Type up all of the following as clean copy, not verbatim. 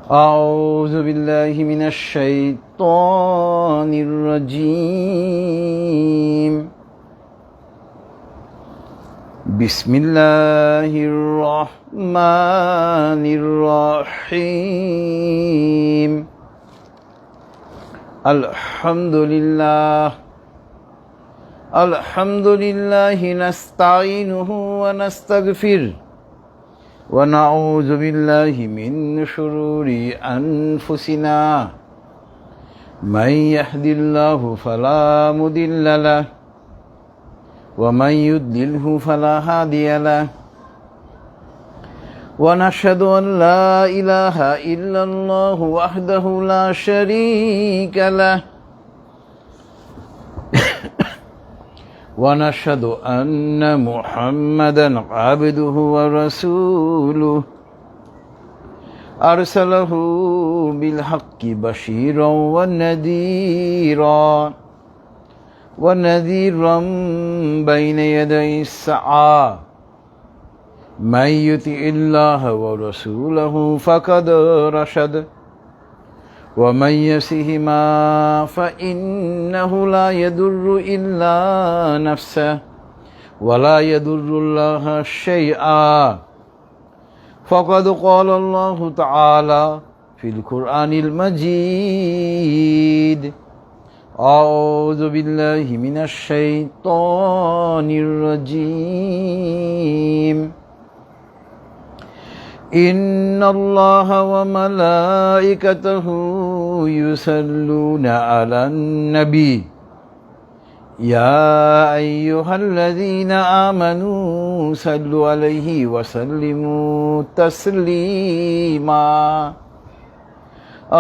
أعوذ بالله من الشيطان الرجيم. بسم الله الرحمن الرحيم. الحمد لله نستعينه ونستغفره ونعوذ بالله من شرور أنفسنا. من يهد الله فلا مضل له ومن يضلله فلا هادي له. ونشهد أن لا إله إلا الله وحده لا شريك له ونشهد أن محمدا عبده ورسوله أرسله بالحق بشيرا ونذيرا بين يدي الساعة. من يطع الله ورسوله فقد رشد ومن يعصهما فإنه لا يضر إلا نفسه ولا يضر الله شيئا. فقد قال الله تعالى في القرآن المجيد: أعوذ بالله من الشيطان الرجيم. إن الله وملائكته يصلون على النبي يا أيها الذين آمنوا صلوا عليه وسلموا تسليما.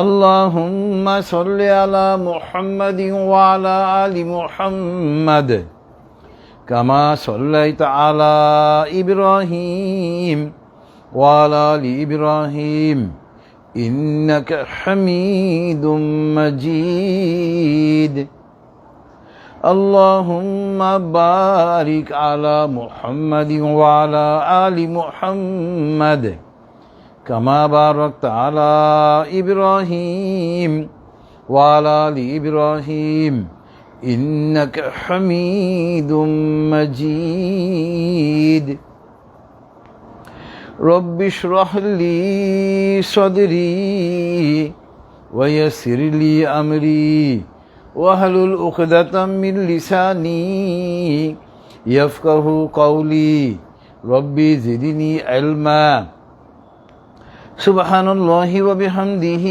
اللهم صل على محمد وعلى آل محمد كما صليت على إبراهيم وعلى آل إبراهيم إنك حميد مجيد. اللهم بارك على محمد وعلى آل محمد كما باركت على إبراهيم وعلى آل إبراهيم إنك حميد مجيد. رب اشرح لي صدري ويسر لي أمري واحلل عقدة من لساني يفقه قولي. ربي زدني علما. سبحان الله وبحمده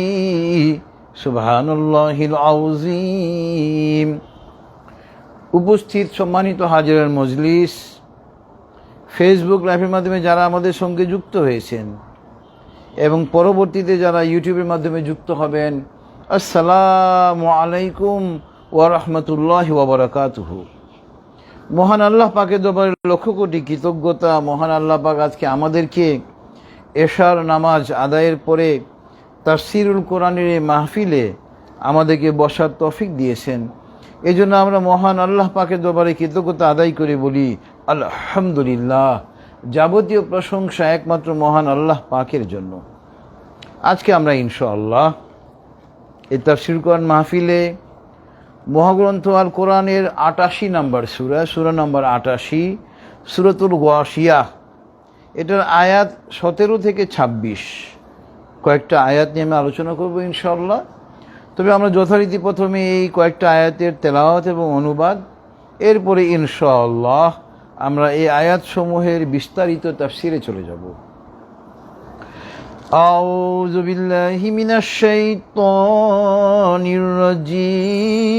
سبحان الله العظيم. উপস্থিত সম্মানিত হাজিরার মজলিস, ফেসবুক লাইভের মাধ্যমে যারা আমাদের সঙ্গে যুক্ত হয়েছেন এবং পরবর্তীতে যারা ইউটিউবের মাধ্যমে যুক্ত হবেন, আসসালামু আলাইকুম ওয়া রাহমাতুল্লাহি ওয়া বারাকাতুহু। মহান আল্লাহ পাকের দরবারে লক্ষ কোটি কৃতজ্ঞতা। মহান আল্লাহ পাক আজকে আমাদেরকে এশার নামাজ আদায়ের পরে তাফসীরুল কোরআনের এই মাহফিলে আমাদেরকে বসার তৌফিক দিয়েছেন। এই জন্য আমরা মহান আল্লাহ পাকের দরবারে কৃতজ্ঞতা আদায় করে বলি আলহামদুলিল্লাহ। যাবতীয় প্রশংসা একমাত্র মহান আল্লাহ পাকের জন্য। আজকে আমরা ইনশাআল্লাহ এই তাফসীরুল কোরআন মাহফিলে মহাগ্রন্থ আল কোরআনের ৮৮ নম্বর সূরা নম্বর ৮৮, সূরাতুল গাশিয়াহ, এটার আয়াত ১৭ থেকে ২৬ কয়েকটা আয়াত নিয়ে আমি আলোচনা করব ইনশাআল্লাহ। তবে আমরা যথারীতি প্রথমে এই কয়েকটা আয়াতের তেলাওয়াত এবং অনুবাদ, এরপরে ইনশাআল্লাহ আমরা এই আয়াতসমূহের বিস্তারিত তাফসীরে চলে যাব। আউযু বিল্লাহি মিনাশ শাইতানির রাজীম।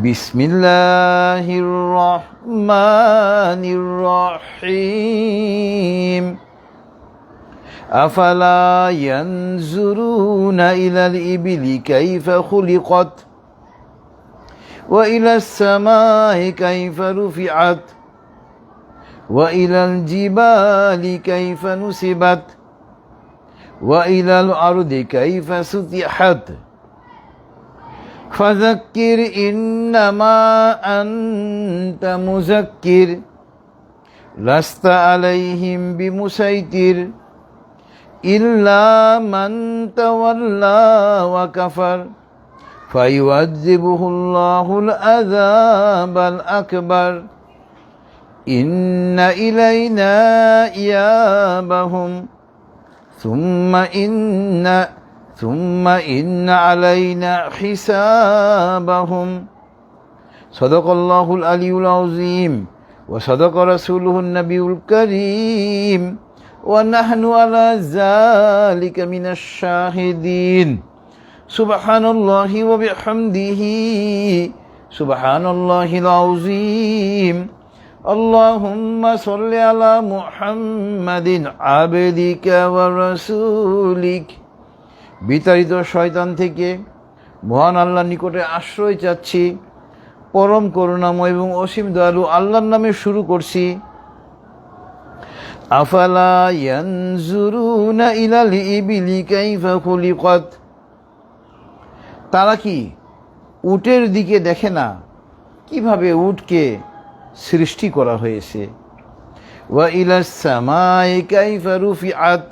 বিসমিল্লাহির রহমানির রহিম। আফালা ইয়ানজুরুনা ইলাল ইবিলি কাইফা খুলিকাত ওয়া ইলাস সামাই কাইফা রুফিআত ওয়া ইলাল জিবালি কাইফা নুসিবাত ওয়া ইলাল আরদি কাইফা সুতিহাত। ফাযাক্কির ইন্নামা আনতা মুযাক্কির লাস্তা আলাইহিম বিমুসাইতির ইল্লা মান তাওয়াল্লা ওয়া কাফার ফায়ুআযযিবুহুল্লাহুল আযাবাল আকবার ইন্না ইলাইনা ইয়াবাহুম সুম্মা ইন্না আলাইনা হিসাবাহুম। সাদাকাল্লাহুল আলিয়্যুল আযীম ওয়া সাদাকা রাসূলুহুন নাবিয়্যুল কারীম ওয়া নাহনু আলা যালিকা মিনাশ শাহিদিন। সুবহানাল্লাহি ওয়া বিহামদিহি সুবহানাল্লাহিল আযীম। আল্লাহুম্মা সাল্লি আলা মুহাম্মাদিন আবদিকা ওয়া রাসূলিক। বিতাড়িত শয়তান থেকে মহান আল্লাহর নিকটে আশ্রয় চাচ্ছি। পরম করুণাময় এবং অসীম দয়ালু আল্লাহর নামে শুরু করছি। আফালা ইয়ানজুরুনা ইলাল ইবিলি কাইফা খুলিকাত। তারা কি উটের দিকে দেখে না কিভাবে উটকে সৃষ্টি করা হয়েছে? ওয়া ইলাস সামাই কাইফা রুফিআত।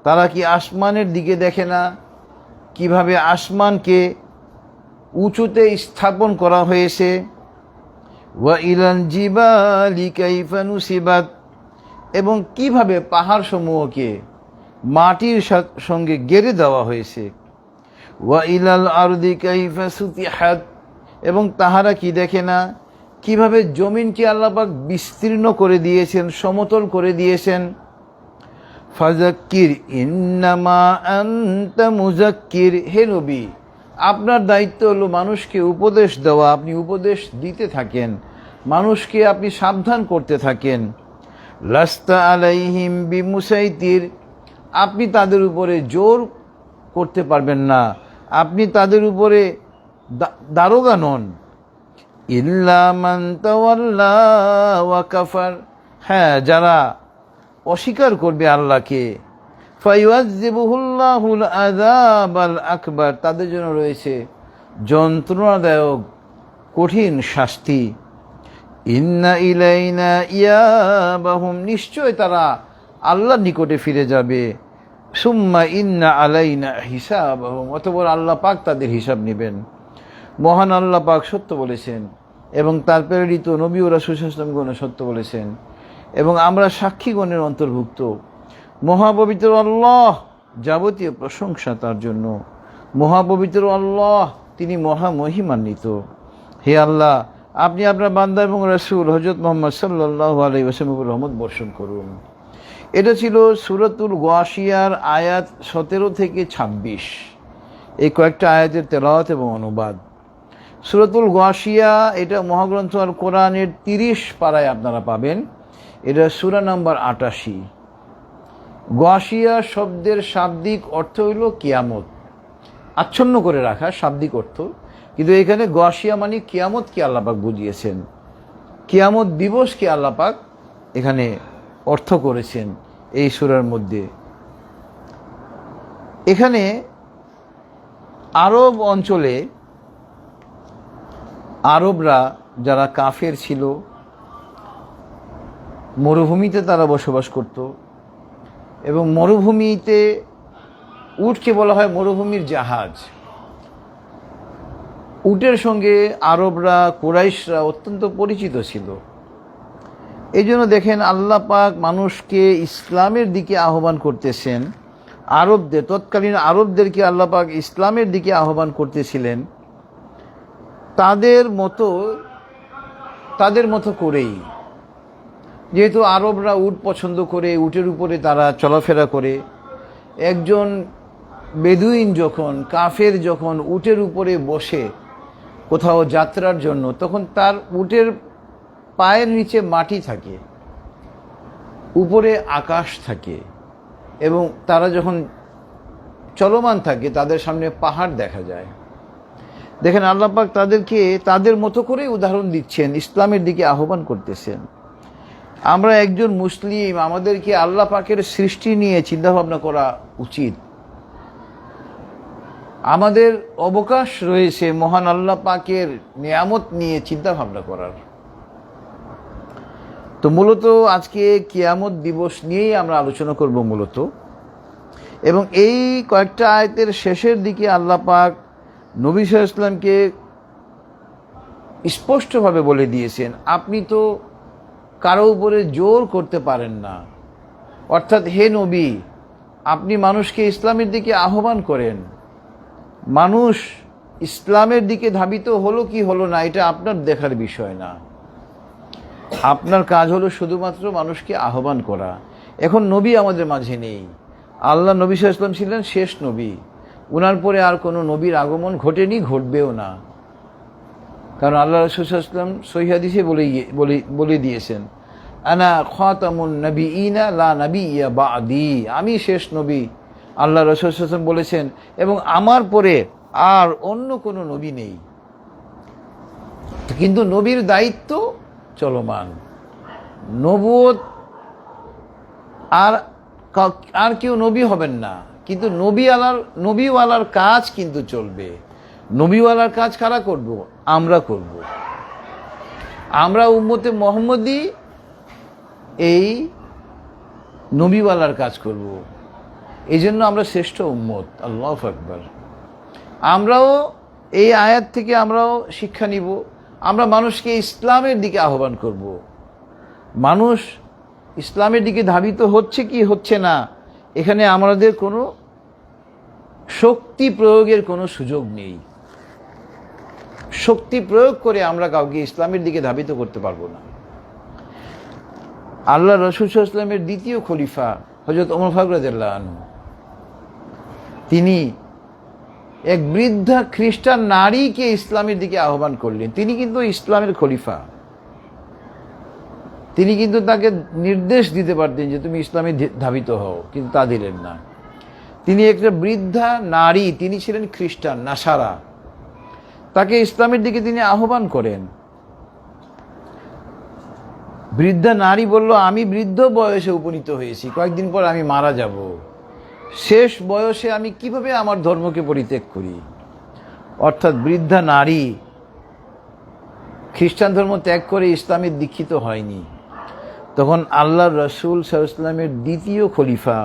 তারা কি আসমানের দিকে দেখে না কিভাবে আসমানকে উঁচুতে স্থাপন করা হয়েছে? ওয়া ইলাল জিবালি কাইফা নুসিবাত। এবং কিভাবে পাহাড় সমূহকে মাটির সঙ্গে গেড়ে দেওয়া হয়েছে। ওয়া ইলাল আরদি কাইফা সুতিহাত। এবং তাহারা কি দেখে না কিভাবে জমিনকে আল্লাহ পাক বিস্তীর্ণ করে দিয়েছেন, সমতল করে দিয়েছেন। ফাযাক্কির ইন্নামা আনতা মুযাক্কির। হে নবী, আপনার দায়িত্ব হলো মানুষকে উপদেশ দেওয়া। আপনি উপদেশ দিতে থাকেন, মানুষকে আপনি সাবধান করতে থাকেন। লাস্তা আলাইহিম বিমুসাইতির। আপনি তাদের উপরে জোর করতে পারবেন না, আপনি তাদের উপরে দারোগা নন। ইল্লা মান তাওয়াল্লা ওয়া কাফার। হ্যাঁ, যারা অস্বীকার করবে আল্লাহকে, ফায়ুআযযিবুহুল্লাহুল আযাবাল আকবার। তাদের জন্য রয়েছে যন্ত্রণাদায়ক কঠিন শাস্তি। ইন্না ইলাইনা ইয়াবাহুম। নিশ্চয় তারা আল্লাহর নিকটে ফিরে যাবে। সুম্মা ইন্না আলাইনা হিসাবাহুম। অতঃপর আল্লাহ পাক তাদের হিসাব নেবেন। মহান আল্লাহ পাক সত্য বলেছেন এবং তার প্রেরিত নবী ও রাসূল সাল্লাল্লাহু আলাইহি ওয়াসাল্লাম সত্য বলেছেন এবং আমরা সাক্ষীগণের অন্তর্ভুক্ত। মহাপবিত্র আল্লাহ, যাবতীয় প্রশংসা তার জন্য। মহাপবিত্র আল্লাহ, তিনি মহামহিমান্বিত। হে আল্লাহ, আপনি আপনার বান্দা এবং রাসূল হযরত মুহাম্মদ সাল্লাল্লাহু আলাইহি ওয়াসাল্লামের উপর রহমত বর্ষণ করুন। এটা ছিল সূরাতুল গাশিয়ার আয়াত 17 থেকে 26। এই কয়েকটা আয়াতের তেলাওয়াত এবং অনুবাদ। সূরাতুল গাশিয়া এটা মহাগ্রন্থ আল কোরআনের 30 পারায় আপনারা পাবেন। এটা সূরা নাম্বার 88। গাশিয়া শব্দের শাব্দিক অর্থ হইল কিয়ামত, আচ্ছন্ন করে রাখা শাব্দিক অর্থ। কিন্তু এখানে গাশিয়া মানে কিয়ামতকে আল্লাহ পাক বুঝিয়েছেন, কিয়ামত দিবসকে আল্লাহ পাক এখানে অর্থ করেছেন এই সূরার মধ্যে। এখানে আরব অঞ্চলে আরবরা যারা কাফের ছিল, মরুভূমিতে তারা বসবাস করত এবং মরুভূমিতে উটকে বলা হয় মরুভূমির জাহাজ। উটের সঙ্গে আরবরা, কুরাইশরা অত্যন্ত পরিচিত ছিল। এই জন্য দেখেন আল্লাহ পাক মানুষকে ইসলামের দিকে আহ্বান করতেছেন। আরবদের, তৎকালীন আরবদেরকে আল্লাহ পাক ইসলামের দিকে আহ্বান করতেছিলেন তাদের মতো করেই। যেহেতু আরবরা উট পছন্দ করে, উটের উপরে তারা চলাফেরা করে। একজন বেদুইন যখন, কাফের যখন উটের উপরে বসে কোথাও যাত্রার জন্য, তখন তার উটের পায়ের নিচে মাটি থাকে, উপরে আকাশ থাকে এবং তারা যখন চলমান থাকে তাদের সামনে পাহাড় দেখা যায়। দেখেন আল্লাহ পাক তাদেরকে তাদের মতো করে উদাহরণ দিচ্ছেন, ইসলামের দিকে আহ্বান করতেছেন। আমরা একজন মুসলিম, আমাদেরকে আল্লাহ পাকের সৃষ্টি নিয়ে চিন্তাভাবনা করা উচিত। আমাদের অবকাশ রয়েছে মহান আল্লাহ পাকের নিয়ামত নিয়ে চিন্তাভাবনা করার। তো মূলত আজকে কিয়ামত দিবস নিয়েই আমরা আলোচনা করব। মূলত এবং এই কয়েকটা আয়াতের শেষের দিকে আল্লাহ পাক নবী সাল্লাল্লাহু আলাইহি ওয়াসাল্লামকে স্পষ্টভাবে বলে দিয়েছেন, আপনি তো কারো উপরে জোর করতে পারেন না। অর্থাৎ হে নবী, আপনি মানুষকে ইসলামের দিকে আহ্বান করেন, মানুষ ইসলামের দিকে ধাবিত হলো কি হলো না এটা আপনার দেখার বিষয় না। আপনার কাজ হলো শুধুমাত্র মানুষকে আহ্বান করা। এখন নবী আমাদের মাঝে নেই, আল্লাহ নবী সাল্লাল্লাহু আলাইহি ওয়াসাল্লাম ছিলেন শেষ নবী, উনার পরে আর কোনো নবীর আগমন ঘটেনি, ঘটবেও না। কারণ আল্লাহ রাসূল সাল্লাল্লাহু আলাইহি ওয়াসাল্লাম সহিহ হাদিসে বলে দিয়েছেন, আনা খাতামুন নবিয়িনা লা নাবিয়্যা বা'দি, আমি শেষ নবী, আল্লাহ রাসূল সাল্লাল্লাহু আলাইহি ওয়াসাল্লাম বলেছেন, এবং আমার পরে আর অন্য কোনো নবী নেই। কিন্তু নবীর দায়িত্ব চলমান, নবুয়ত আর কেউ নবী হবেন না, কিন্তু নবীওয়ালার কাজ কিন্তু চলবে। নবীওয়ালার কাজ কারা করব? আমরা করব। আমরা উম্মতে মুহাম্মদী এই নবীওয়ালার কাজ করব। এই জন্য আমরা শ্রেষ্ঠ উম্মত। আল্লাহু আকবার। আমরাও এই আয়াত থেকে আমরাও শিক্ষা নিব, আমরা মানুষকে ইসলামের দিকে আহ্বান করব। মানুষ ইসলামের দিকে ধাবিত হচ্ছে কি হচ্ছে না, এখানে আমাদের কোনো শক্তি প্রয়োগের কোনো সুযোগ নেই। শক্তি প্রয়োগ করে আমরা কাউকে ইসলামের দিকে ধাবিত করতে পারবো না। আল্লাহ রাসূল সাল্লাল্লাহু আলাইহি ওয়াসাল্লামের দ্বিতীয় খলিফা হযরত ওমর ফারুক রাদিয়াল্লাহু আনহু, তিনি এক বৃদ্ধা খ্রিস্টান নারীকে ইসলামের দিকে আহ্বান করলেন। তিনি কিন্তু ইসলামের খলিফা, তিনি কিন্তু তাকে নির্দেশ দিতে পারতেন যে তুমি ইসলামে ধাবিত হও, কিন্তু তা দিলেন না। তিনি একটা বৃদ্ধা নারী, তিনি ছিলেন খ্রিস্টান নাসারা, তাকে ইসলামের দিকে তিনি আহ্বান করেন। বৃদ্ধা নারী বলল, আমি বৃদ্ধ বয়সে উপনীত হয়েছি, কয়েকদিন পর আমি মারা যাব, শেষ বয়সে আমি কিভাবে আমার ধর্মকে পরিত্যাগ করি? অর্থাৎ বৃদ্ধা নারী খ্রিস্টান ধর্ম ত্যাগ করে ইসলামে দীক্ষিত হয়নি। তখন আল্লাহর রাসূল সাল্লাল্লাহু আলাইহি ওয়াসাল্লামের দ্বিতীয় খলিফা,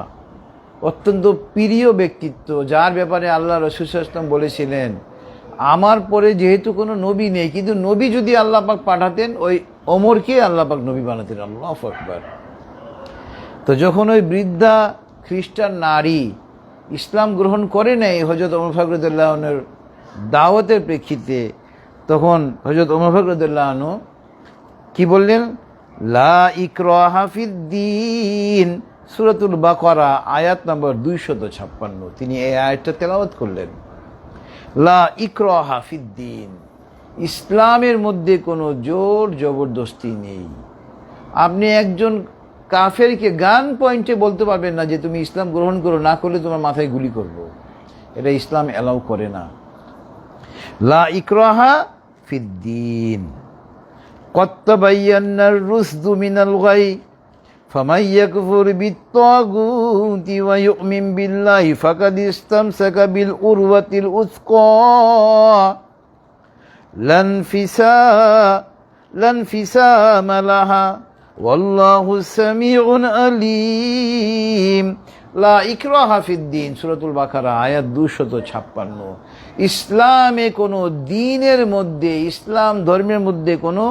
অত্যন্ত প্রিয় ব্যক্তিত্ব, যার ব্যাপারে আল্লাহ রাসূল সাল্লাল্লাহু আলাইহি ওয়াসাল্লাম বলেছিলেন, আমার পরে যেহেতু কোনো নবী নেই, কিন্তু নবী যদি আল্লাহ পাক পাঠাতেন ওই ওমরকে আল্লাহ পাক নবী বানাতেন। আল্লাহু আকবার। তো যখন ওই বৃদ্ধা খ্রিস্টান নারী ইসলাম গ্রহণ করে নেয় হযরত ওমর ফারুক রাদিয়াল্লাহু আনহুর দাওয়াতের প্রেক্ষিতে, তখন হযরত ওমর ফারুক রাদিয়াল্লাহু আনহু কি বললেন? লা ইকরাহা ফিদ্দীন, সূরাতুল বাকারা আয়াত নম্বর 256, তিনি এই আয়াতটা তেলাওয়াত করলেন। লা ইকরাহা ফিদ্দীন, ইসলামের মধ্যে কোনো জোর জবরদস্তি নেই। আপনি একজন কাফেরকে গান পয়েন্টে বলতে পারবেন না যে তুমি ইসলাম গ্রহণ করো, না করলে তোমার মাথায় গুলি করব, এটা ইসলাম অ্যালাউ করে না। লা ইকরাহা ফিদ্দীন, ক্বাদ তাবায়্যানার রুশদু মিনাল গাই, ফামান ইয়াকফুর বিত-তাগুতি ওয়া ইউমিন বিল্লাহি ফাকাদ ইসতামসাকা বিল উরওয়াতিল উসকা লান ফিসামা লাহা ওয়াল্লাহু সামিউন আলীম। লা ইকরাহা ফিদ্দীন, সূরাতুল বাকারা আয়াত 256। ইসলামে কোনো দ্বীনের মধ্যে, ইসলাম ধর্মের মধ্যে কোনো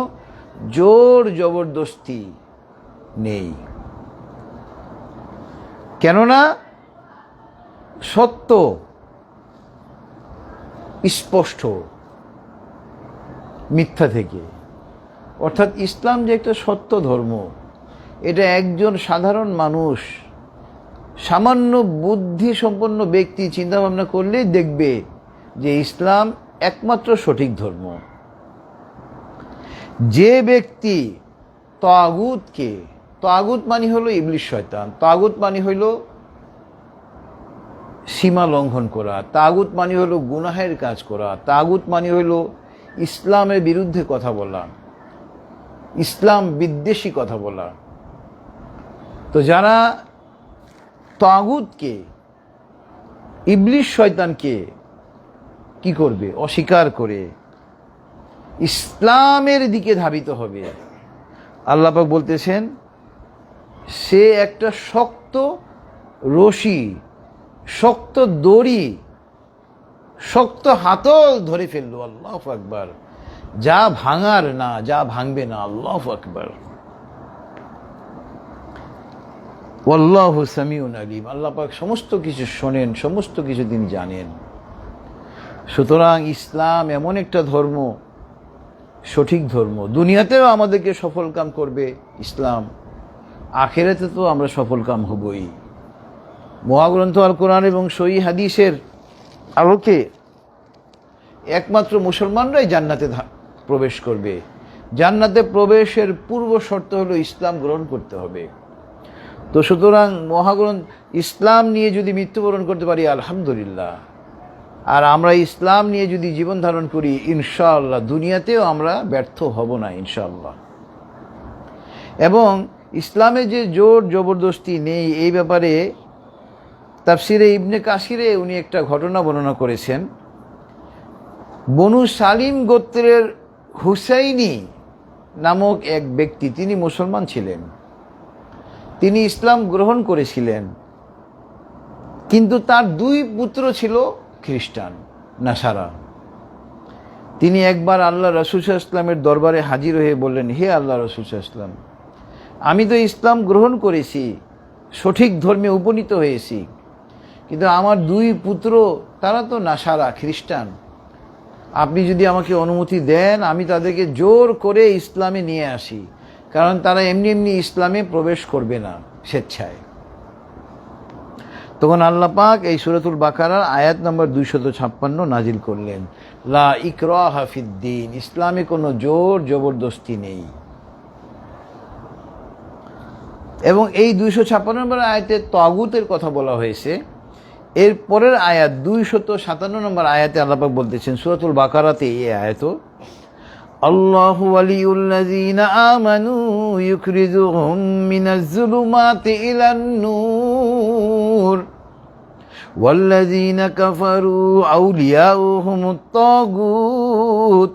জোর জবরদস্তি নেই। কেননা সত্য স্পষ্ট মিথ্যা থেকে। অর্থাৎ ইসলাম যে একটা সত্য ধর্ম, এটা একজন সাধারণ মানুষ, সামান্য বুদ্ধি সম্পন্ন ব্যক্তি চিন্তা ভাবনা করলেই দেখবে যে ইসলাম একমাত্র সঠিক ধর্ম। যে ব্যক্তি তাগুতকে, তাগুত মানে হলো ইবলিস শয়তান, তাগুত মানে হইল সীমা লঙ্ঘন করা, তাগুত মানে হলো গুনাহের কাজ করা, তাগুত মানে হইল ইসলামের বিরুদ্ধে কথা বলা, ইসলাম বিদ্বেষী কথা বলা। তো যারা তাগুতকে, ইবলিস শয়তানকে কি করবে? অস্বীকার করে ইসলামের দিকে ধাবিত হবে। আল্লাহ পাক বলতেছেন, সে একটা শক্ত রশি শক্ত দড়ি, শক্ত হাতল ধরে ফেললো। আল্লাহু আকবার। যা ভাঙার না, যা ভাঙবে না। আল্লাহু আকবার। ওয়াল্লাহু সামিউন আলিম। আল্লাহ পাক সমস্ত কিছু শোনেন, সমস্ত কিছু তিনি জানেন। সুতরাং ইসলাম এমন একটা ধর্ম, সঠিক ধর্ম, দুনিয়াতেও আমাদেরকে সফলকাম করবে ইসলাম, আখিরাতে তো আমরা সফলকাম হবই। মহাগ্রন্থ আল কোরআন এবং সহিহ হাদিসের আলোকে একমাত্র মুসলমানরাই জান্নাতে প্রবেশ করবে। জান্নাতে প্রবেশের পূর্ব শর্ত হলো ইসলাম গ্রহণ করতে হবে। তো সুতরাং মহাগ্রন্থ ইসলাম নিয়ে যদি মৃত্যুবরণ করতে পারি আলহামদুলিল্লাহ, আর আমরা ইসলাম নিয়ে যদি জীবন ধারণ করি ইনশাআল্লাহ দুনিয়াতেও আমরা ব্যর্থ হব না ইনশাআল্লাহ। এবং ইসলামে যে জোর জবরদস্তি নেই এই ব্যাপারে তাফসিরে ইবনে কাসিরে উনি একটা ঘটনা বর্ণনা করেছেন। বনু সালিম গোত্রের হুসাইনি নামক এক ব্যক্তি, তিনি মুসলমান ছিলেন, তিনি ইসলাম গ্রহণ করেছিলেন, কিন্তু তার 2 পুত্র ছিল খ্রিস্টান, নাসারা। তিনি একবার আল্লাহ রাসূল সাল্লাল্লাহু আলাইহি ওয়াসাল্লামের দরবারে হাজির হয়ে বললেন, হে আল্লাহ রাসূল সাল্লাল্লাহু আলাইহি ওয়াসাল্লাম, আমি তো ইসলাম গ্রহণ করেছি, সঠিক ধর্মে উপনীত হয়েছি, কিন্তু আমার 2 পুত্র তারা তো নাসারা, খ্রিস্টান। আপনি যদি আমাকে অনুমতি দেন আমি তাদেরকে জোর করে ইসলামে নিয়ে আসি, কারণ তারা এমনি এমনি ইসলামে প্রবেশ করবে না স্বেচ্ছায়। তখন আল্লাহ পাক এই সূরাতুল বাকারার আয়াত নম্বর 256 নাজিল করলেন, লা ইকরাহা ফিদ্দিন, ইসলামে কোনো জোর জবরদস্তি নেই। এবং এই 256 নম্বর আয়াতে তাগুতের কথা বলা হয়েছে। এর পরের আয়াত 257 নম্বর আয়াতে আল্লাহ পাক বলতেছেন, সূরাতুল বাকারাতে এই আয়াত, আল্লাহু ওয়ালিউল্লাযীনা আমানু ইউখরিজুহুম মিনাজ যুলুমাতি ইলান নূর ওয়াল্লাযীনা কাফারু আউলিয়াউহুমুত তাগুত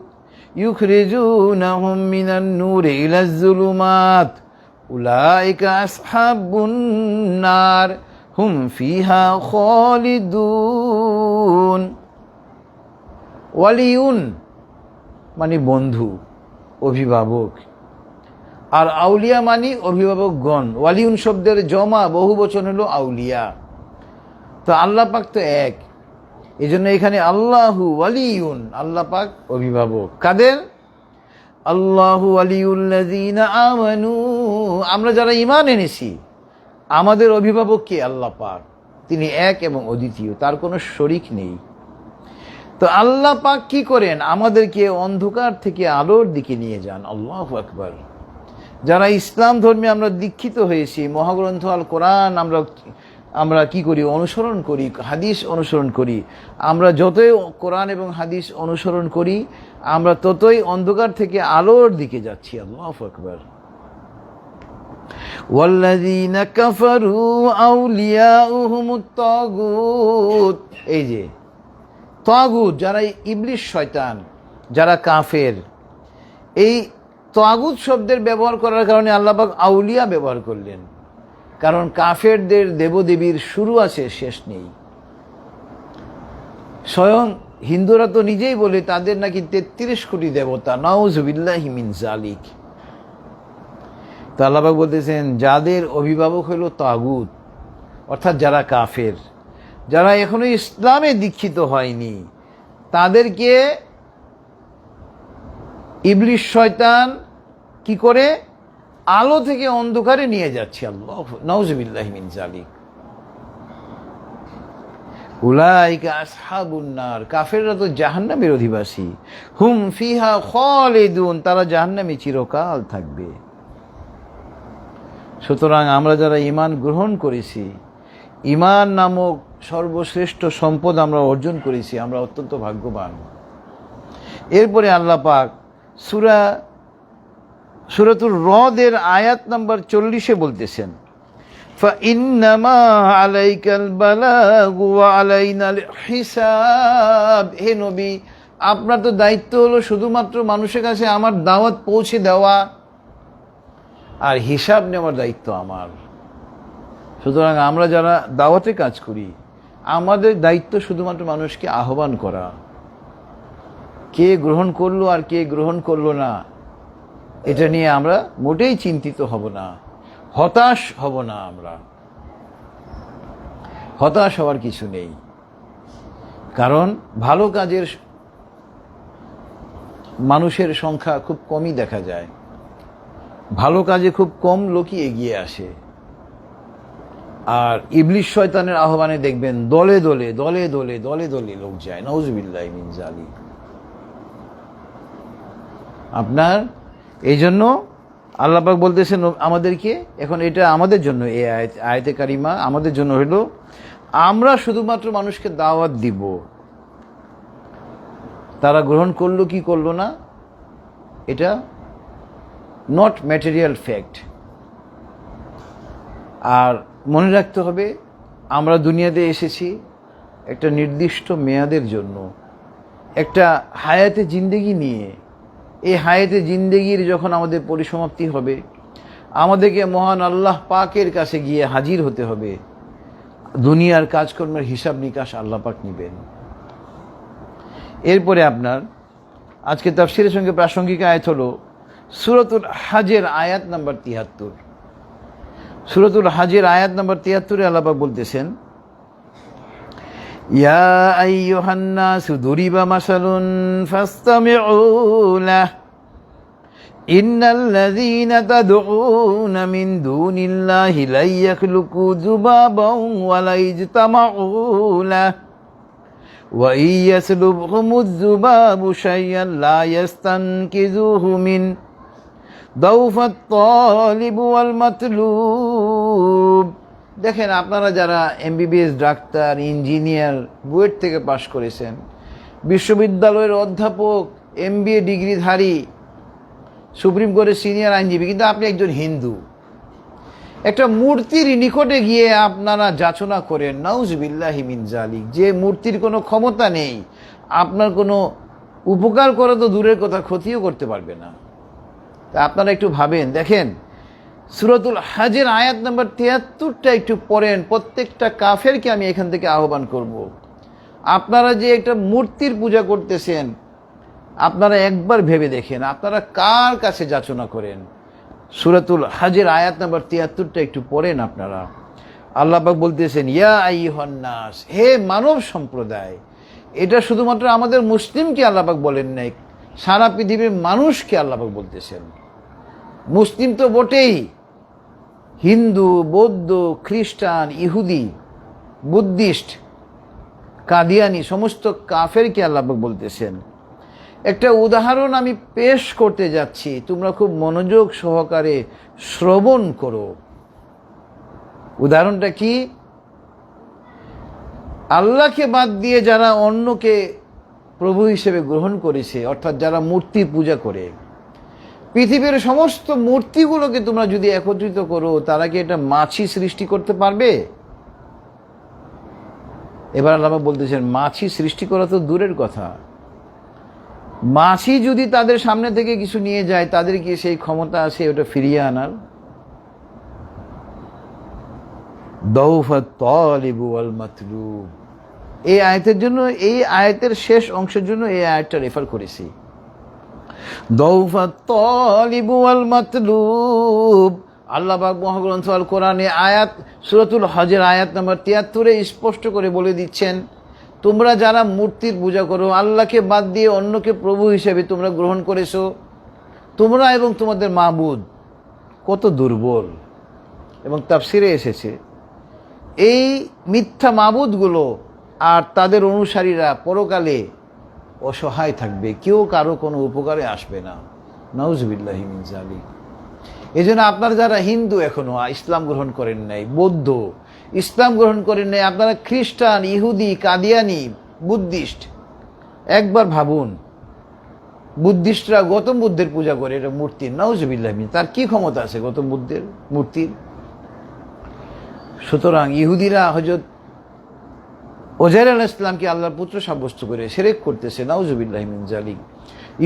ইউখরিজুনাহুম মিনান নূরি ইলাজ যুলুমাত উলাইকা আসহাবুন নার হুম ফিহা খালিদুন। ওয়ালিউন মানে বন্ধু, অভিভাবক, আর আউলিয়া মানে অভিভাবকগণ। ওয়ালিউন শব্দের জমা বহু বচন হলো আউলিয়া। তো আল্লাহ পাক তো এক, এই জন্য এখানে আল্লাহু ওয়ালিউন, আল্লাহ পাক অভিভাবক কাদের? আল্লাহু ওয়ালিউল্লাযীনা আমানু, আমরা যারা ঈমান এনেছি আমাদের অভিভাবক কে? আল্লাহ পাক। তিনি এক এবং অদ্বিতীয়, তার কোনো শরীক নেই। তো আল্লাহ পাক কি করেন? আমাদেরকে অন্ধকার থেকে আলোর দিকে নিয়ে যান। আল্লাহু আকবার। যারা ইসলাম ধর্মে আমরা দীক্ষিত হয়েছি, মহাগ্রন্থ আল কোরআন আমরা কি করি? অনুসরণ করি, হাদিস অনুসরণ করি। আমরা যতই কোরআন এবং হাদিস অনুসরণ করি আমরা ততই অন্ধকার থেকে আলোর দিকে যাচ্ছি। আল্লাহু আকবার। ওয়াল্লাযীনা কাফারু আউলিয়াউহুমুত তাগুত, এই যে তাগুত যারা ইবলিস শয়তান, যারা কাফের, এই তাগুত শব্দের ব্যবহার করার কারণে আল্লাহ পাক আউলিয়া ব্যবহার করলেন, কারণ কাফেরদের দেবদেবীর শুরু আছে শেষ নেই। স্বয়ং হিন্দুরা তো নিজেই বলে তাদের নাকি 33 কোটি দেবতা, নাউযুবিল্লাহি মিন যালিক। তো আল্লাহ পাক বলতেছেন যাদের অভিভাবক হলো তাগুত, অর্থাৎ যারা কাফের, যারা এখনো ইসলামে দীক্ষিত হয়নি, তাদেরকে ইবলিস শয়তান কি করে? আলো থেকে অন্ধকারে নিয়ে যাচ্ছে। আল্লাহ নাউযুবিল্লাহি মিন যালিক। উলাইকা আসহাবুন নার, কাফেররা তো জাহান্নামের অধিবাসী। হুম ফিহা খালিদুন, তারা জাহান্নামে চিরকাল থাকবে। সুতরাং আমরা যারা ঈমান গ্রহণ করেছি, ঈমান নামক সর্বশ্রেষ্ঠ সম্পদ আমরা অর্জন করেছি, আমরা অত্যন্ত ভাগ্যবান। এরপরে আল্লাহ পাক সূরাতুর রদের আয়াত নাম্বার 40 বলতেছেন, ফাইন্নামা আলাইকাল বালাগু ওয়া আলাইনাল হিসাব। হে নবী, আপনার তো দায়িত্ব হলো শুধুমাত্র মানুষের কাছে আমার দাওয়াত পৌঁছে দেওয়া, আর হিসাব নেওয়ার দায়িত্ব আমার। সুতরাং আমরা যারা দাওয়াতে কাজ করি আমাদের দায়িত্ব শুধুমাত্র মানুষকে আহ্বান করা। কে গ্রহণ করলো আর কে গ্রহণ করলো না, এটা নিয়ে আমরা মোটেই চিন্তিত হব না, হতাশ হব না। আমরা হতাশ হওয়ার কিছু নেই, কারণ ভালো কাজের মানুষের সংখ্যা খুব কমই দেখা যায়। ভালো কাজে খুব কম লোকই এগিয়ে আসে। আর ইবলিশ শয়তানের আহ্বানে দেখবেন দলে দলে দলে দলে দলে দলে লোক যায়। নাউজুবিল্লাহি মিন যালিক। আপনার এই জন্য আল্লাহ পাক বলতেছেন আমাদেরকে, এখন এটা আমাদের জন্য, এই আয়াতে কারিমা আমাদের জন্য হলো আমরা শুধুমাত্র মানুষকে দাওয়াত দিব, তারা গ্রহণ করলো কি করলো না এটা নট ম্যাটেরিয়াল ফ্যাক্ট। আর মনে রাখতে হবে আমরা দুনিয়াতে এসেছি একটা নির্দিষ্ট মেয়াদের জন্য, একটা হায়াতে জিন্দেগি নিয়ে। এই হায়াতে জিন্দেগির যখন আমাদের পরিসমাপ্তি হবে, আমাদেরকে মহান আল্লাহ পাকের কাছে গিয়ে হাজির হতে হবে। দুনিয়ার কাজকর্মের হিসাব নিকাশ আল্লাহ পাক নেবেন। এরপরে আপনার আজকে তাফসীরের সঙ্গে প্রাসঙ্গিক আয়াত হলো সূরাতুল হাজের আয়াত নাম্বার ৭৩। সূরাতুল হাজের আয়াত নাম্বার ৭৩-এ আল্লাহ পাক বলতেছেন, ইয়া আইয়ুহান নাসু দুরিবা মাসালুন ফাসতামিউ লাহ ইন্নাল্লাযীনা তাদউনা মিন দুনিল্লাহি লা ইয়াখলুকু যুবাবান ওয়া লা ইজতামাউ লাহ ওয়া ইয়াসলুবহুমুয যুবাবু শাইআন লা ইয়াস্তানকিযুহু মিন দাউফাত তালিব ওয়াল মাতলুব। দেখেন, আপনারা যারা এমবিবিএস ডাক্তার, ইঞ্জিনিয়ার, বুয়েট থেকে পাশ করেছেন, বিশ্ববিদ্যালয়ের অধ্যাপক, এমবিএ ডিগ্রিধারী, সুপ্রিম কোর্টের সিনিয়র আইনজীবী, কিন্তু আপনি একজন হিন্দু, একটা মূর্তির নিকটে গিয়ে আপনারা যাচনা করেন, নাউজুবিল্লাহি মিন যালিক, যে মূর্তির কোনো ক্ষমতা নেই, আপনার কোনো উপকার করা তো দূরের কথা, ক্ষতিও করতে পারবে না। তা আপনারা একটু ভাবেন, দেখেন সূরাতুল হাজের আয়াত নাম্বার ৭৩টা একটু পড়েন। প্রত্যেকটা কাফেরকে আমি এখান থেকে আহ্বান করব, আপনারা যে একটা মূর্তির পূজা করতেছেন, আপনারা একবার ভেবে দেখেন আপনারা কার কাছে যাচনা করেন। সূরাতুল হাজের আয়াত নাম্বার ৭৩টা একটু পড়েন আপনারা। আল্লাহ পাক বলতেছেন, ইয়া আইয়ুহান নাস, হে মানব সম্প্রদায়। এটা শুধুমাত্র আমাদের মুসলিমকে আল্লাহ পাক বলেন নাই, সারা পৃথিবীর মানুষকে আল্লাহ পাক বলতেছেন। মুসলিম তো বটেই, হিন্দু, বৌদ্ধ, খ্রিস্টান, ইহুদি, বুদ্ধিস্ট, কাদিয়ানি, সমস্ত কাফেরকে আল্লাহ পাক বলতেছেন। একটা উদাহরণ আমি পেশ করতে যাচ্ছি, তোমরা খুব মনোযোগ সহকারে শ্রবণ করো। উদাহরণটা কি? আল্লাহকে বাদ দিয়ে যারা অন্যকে প্রভু হিসেবে গ্রহণ করেছে, অর্থাৎ যারা মূর্তি পূজা করে, পৃথিবীর সমস্ত মূর্তিগুলোকে তোমরা যদি একত্রিত করো, তারা কি এটা মাছি সৃষ্টি করতে পারবে? এবার আল্লাহ বলতেছেন, মাছি সৃষ্টি করা তো দূরের কথা, মাছি যদি তাদের সামনে থেকে কিছু নিয়ে যায়, তাদের কি সেই ক্ষমতা আছে ওটা ফিরিয়ে আনার? দাউফাত তালিব ওয়াল মাতলুব। এই আয়াতের জন্য, এই আয়াতের শেষ অংশের জন্য এই আয়াতটা রেফার করেছি। দাউফাত তালিব ওয়াল মাতলুব। আল্লাহ পাক মহাগ্রন্থ আল কোরআনে আয়াত সূরাতুল হজের আয়াত নাম্বার ৭৩-এ স্পষ্ট করে বলে দিচ্ছেন, তোমরা যারা মূর্তির পূজা করো, আল্লাহকে বাদ দিয়ে অন্যকে প্রভু হিসেবে তোমরা গ্রহণ করেছো, তোমরা এবং তোমাদের মাবুদ কত দুর্বল। এবং তাফসিরে এসেছে, এই মিথ্যা মাবুদগুলো আর তাদের অনুসারীরা পরকালে অসহায় থাকবে, কেউ কারো কোনো উপকারে আসবে না। নাউজুবিল্লাহি মিন যালিক। এই জন্য আপনারা যারা হিন্দু এখনো ইসলাম গ্রহণ করেন নাই, বৌদ্ধ ইসলাম গ্রহণ করেন নাই, আপনারা খ্রিস্টান, ইহুদি, কাদিয়ানি, বুদ্ধিস্ট, একবার ভাবুন, বুদ্ধিস্টরা গৌতম বুদ্ধের পূজা করে, এটা মূর্তির। নাউজুবিল্লাহি মিন, তার কি ক্ষমতা আছে গৌতম বুদ্ধের মূর্তির? সুতরাং ইহুদিরা হযরত ওজাইর আলাইহিস সালামকে আল্লাহর পুত্র সাব্যস্ত করে শিরক করতেছে। নাউজুবিল্লাহি মিন যালিক।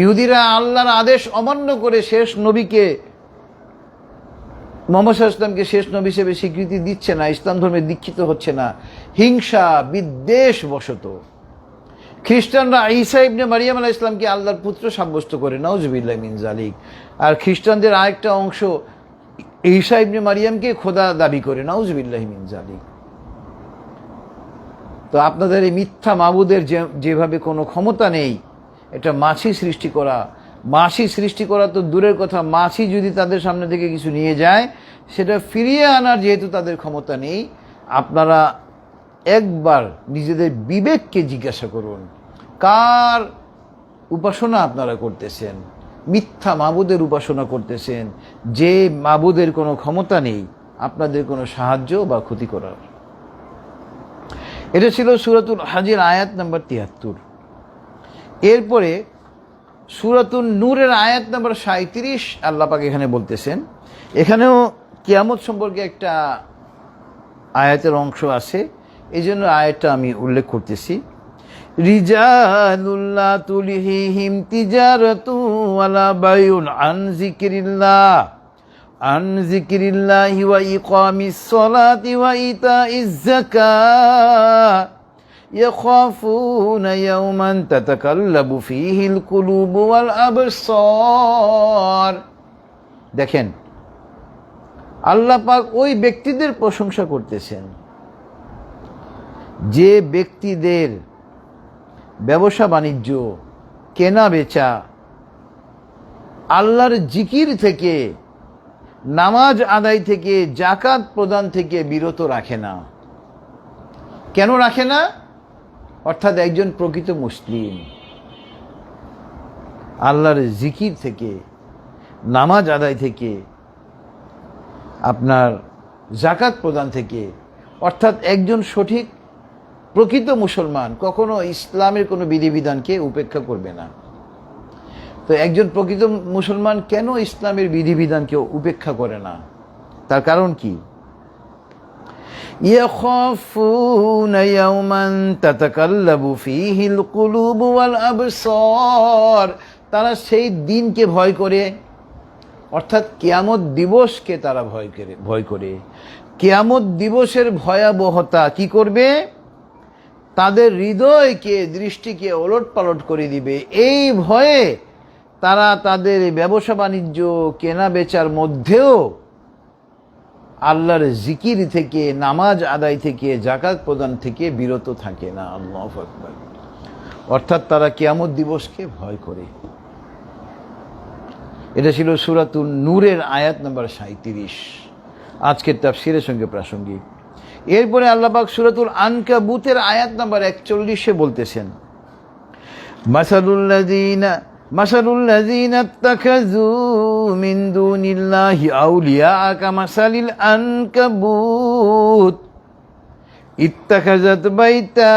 ইহুদিরা আল্লাহর আদেশ অমান্য করে শেষ নবীকে মুহাম্মদ সাল্লাল্লাহু আলাইহি ওয়াসাল্লামকে শেষ নবী হিসেবে স্বীকৃতি দিচ্ছে না, ইসলাম ধর্মে দীক্ষিত হচ্ছে না, হিংসা বিদ্বেষ বশত। খ্রিস্টানরা ঈসা ইবনে মারিয়াম আলাইহিস সালামকে আল্লাহর পুত্র সাব্যস্ত করে, নাউজুবিল্লাহি মিন যালিক। আর খ্রিস্টানদের আরেকটা অংশ ঈসা ইবনে মারিয়ামকে খোদা দাবি করে, নাউজুবিল্লাহি মিন যালিক। তো আপনাদের এই মিথ্যা মাবুদের যেভাবে কোনো ক্ষমতা নেই, এটা মাছি সৃষ্টি করা, মাছি সৃষ্টি করা তো দূরের কথা, মাছি যদি তাদের সামনে থেকে কিছু নিয়ে যায় সেটা ফিরিয়ে আনার যেহেতু তাদের ক্ষমতা নেই, আপনারা একবার নিজেদের বিবেককে জিজ্ঞাসা করুন, কার উপাসনা আপনারা করতেছেন? মিথ্যা মাবুদের উপাসনা করতেছেন, যে মাবুদের কোনো ক্ষমতা নেই আপনাদের কোনো সাহায্য বা ক্ষতি করার। এটা ছিল সূরাতুল হাজের আয়াত নাম্বার ৭৩। এরপরে সূরাতুন নূরের আয়াত নাম্বার ৩৭ আল্লাহ পাক এখানে বলতেছেন, এখানেও কিয়ামত সম্পর্কে একটা আয়াতের অংশ আছে, এই জন্য আয়াতটা আমি উল্লেখ করতেছি। রিজালুল্লাহ তুলহিহিম তিজারাতু ওয়ালা বাইউন আন যিকরিল্লাহি ওয়া ইকামিস সালাতি ওয়া ইতাইজ যাকাত ইয়াখাফুনা ইয়াওমান তাতাকাল্লাবু ফীহিল কুলুবু ওয়াল আবসার। দেখেন, আল্লাহ পাক ওই ব্যক্তিদের প্রশংসা করতেছেন যে ব্যক্তিদের ব্যবসা বাণিজ্য, কেনা বেচা আল্লাহর জিকির থেকে, নামাজ আদায় থেকে, জাকাত প্রদান থেকে বিরত রাখে না। কেন রাখে না? অর্থাৎ একজন প্রকৃত মুসলিম আল্লাহর জিকির থেকে, নামাজ আদায় থেকে, আপনার জাকাত প্রদান থেকে, অর্থাৎ একজন সঠিক প্রকৃত মুসলমান কখনো ইসলামের কোনো বিধিবিধানকে উপেক্ষা করবে না। তো একজন প্রকৃত মুসলমান কেন ইসলামের বিধিবিধানকে উপেক্ষা করে না? তার কারণ কি? ইয়াখাফুনা ইয়াওমান তাতাকাল্লাবু ফীহিল কুলুবু ওয়াল আবসার। তারা সেই দিনকে ভয় করে, অর্থাৎ কিয়ামত দিবসকে তারা ভয় করে। কিয়ামত দিবসের ভয়াবহতা কি করবে? তাদের হৃদয়কে, দৃষ্টিকে ওলটপালট করে দিবে। এই ভয়ে তারা তাদের ব্যবসা বাণিজ্য, কেনা বেচার মধ্যেও আল্লাহর জিকির থেকে, নামাজ আদায় থেকে, জাকাত প্রদান থেকে বিরত থাকে না। আল্লাহু আকবার। অর্থাৎ তারা কিয়ামত দিবসকে ভয় করে। এটা ছিল সূরাতুন নূরের আয়াত নাম্বার ৩৭, আজকের তাফসীরের সঙ্গে প্রাসঙ্গিক। এরপরে আল্লাহ পাক সূরাতুল আনকাবুতের আয়াত নাম্বার ৪১ বলতেছেন, মাসালুল্লাযীনা ইত্তাখাযু মিন দুনিল্লাহি আউলিয়া কামাসালিল আনকাবুত ইত্তাখাযাত বাইতা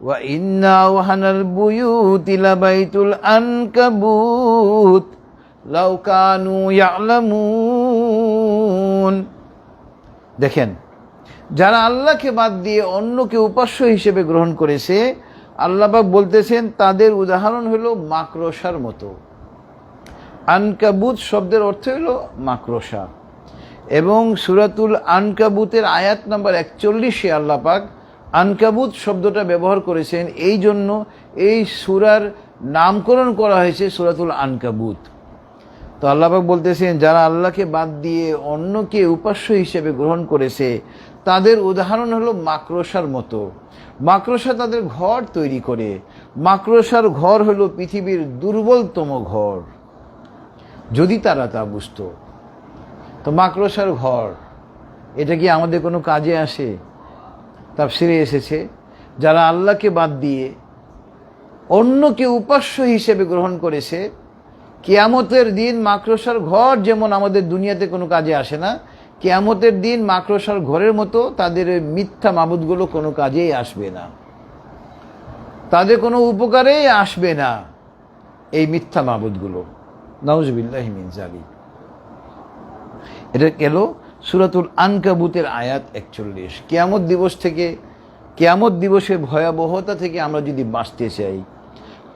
ওয়া ইন্না আওহানাল বুয়ুতি লাবাইতুল আনকাবুত লাউ কানু ইয়ালামুন। দেখেন, যারা আল্লাহকে বাদ দিয়ে অন্যকে উপাস্য হিসেবে গ্রহণ করেছে, আল্লাহ পাক বলতেছেন তাদের উদাহরণ হলো মাকড়সার মতো। আনকাবুত শব্দের অর্থ হলো মাকড়সা। এবং সূরাতুল আনকাবুতের আয়াত নাম্বার ৪১ আল্লাহ পাক আনকাবুত শব্দটা ব্যবহার করেছেন, এই জন্য এই সূরার নামকরণ করা হয়েছে সূরাতুল আনকাবুত। তো আল্লাহ পাক বলতেছেন যারা আল্লাহকে বাদ দিয়ে অন্যকে উপাস্য হিসেবে গ্রহণ করেছে তাদের উদাহরণ হলো মাকড়সার মতো। মাকড়সা তাদের ঘর তৈরি করে, মাকড়সার ঘর হলো পৃথিবীর দুর্বলতম ঘর, যদি তারা তা বুঝতো। তো মাকড়সার ঘর এটা কি আমাদের কোনো কাজে আসে? তাফসীরে এসেছে যারা আল্লাহকে বাদ দিয়ে অন্যকে উপাস্য হিসেবে গ্রহণ করেছে, কিয়ামতের দিন মাকড়সার ঘর যেমন আমাদের দুনিয়াতে কোনো কাজে আসে না, কিয়ামতের দিন মাকড়সার ঘরের মতো তাদের মিথ্যা মাবুদগুলো কোনো কাজেই আসবে না, তাদের কোনো উপকারেই আসবে না এই মিথ্যা মাবুদগুলো। নাউজুবিল্লাহি মিন যালিক। এটা গেল সূরাতুল আনকাবুতের আয়াত ৪১। কিয়ামত দিবস থেকে, কিয়ামত দিবসের ভয়াবহতা থেকে আমরা যদি বাঁচতে চাই,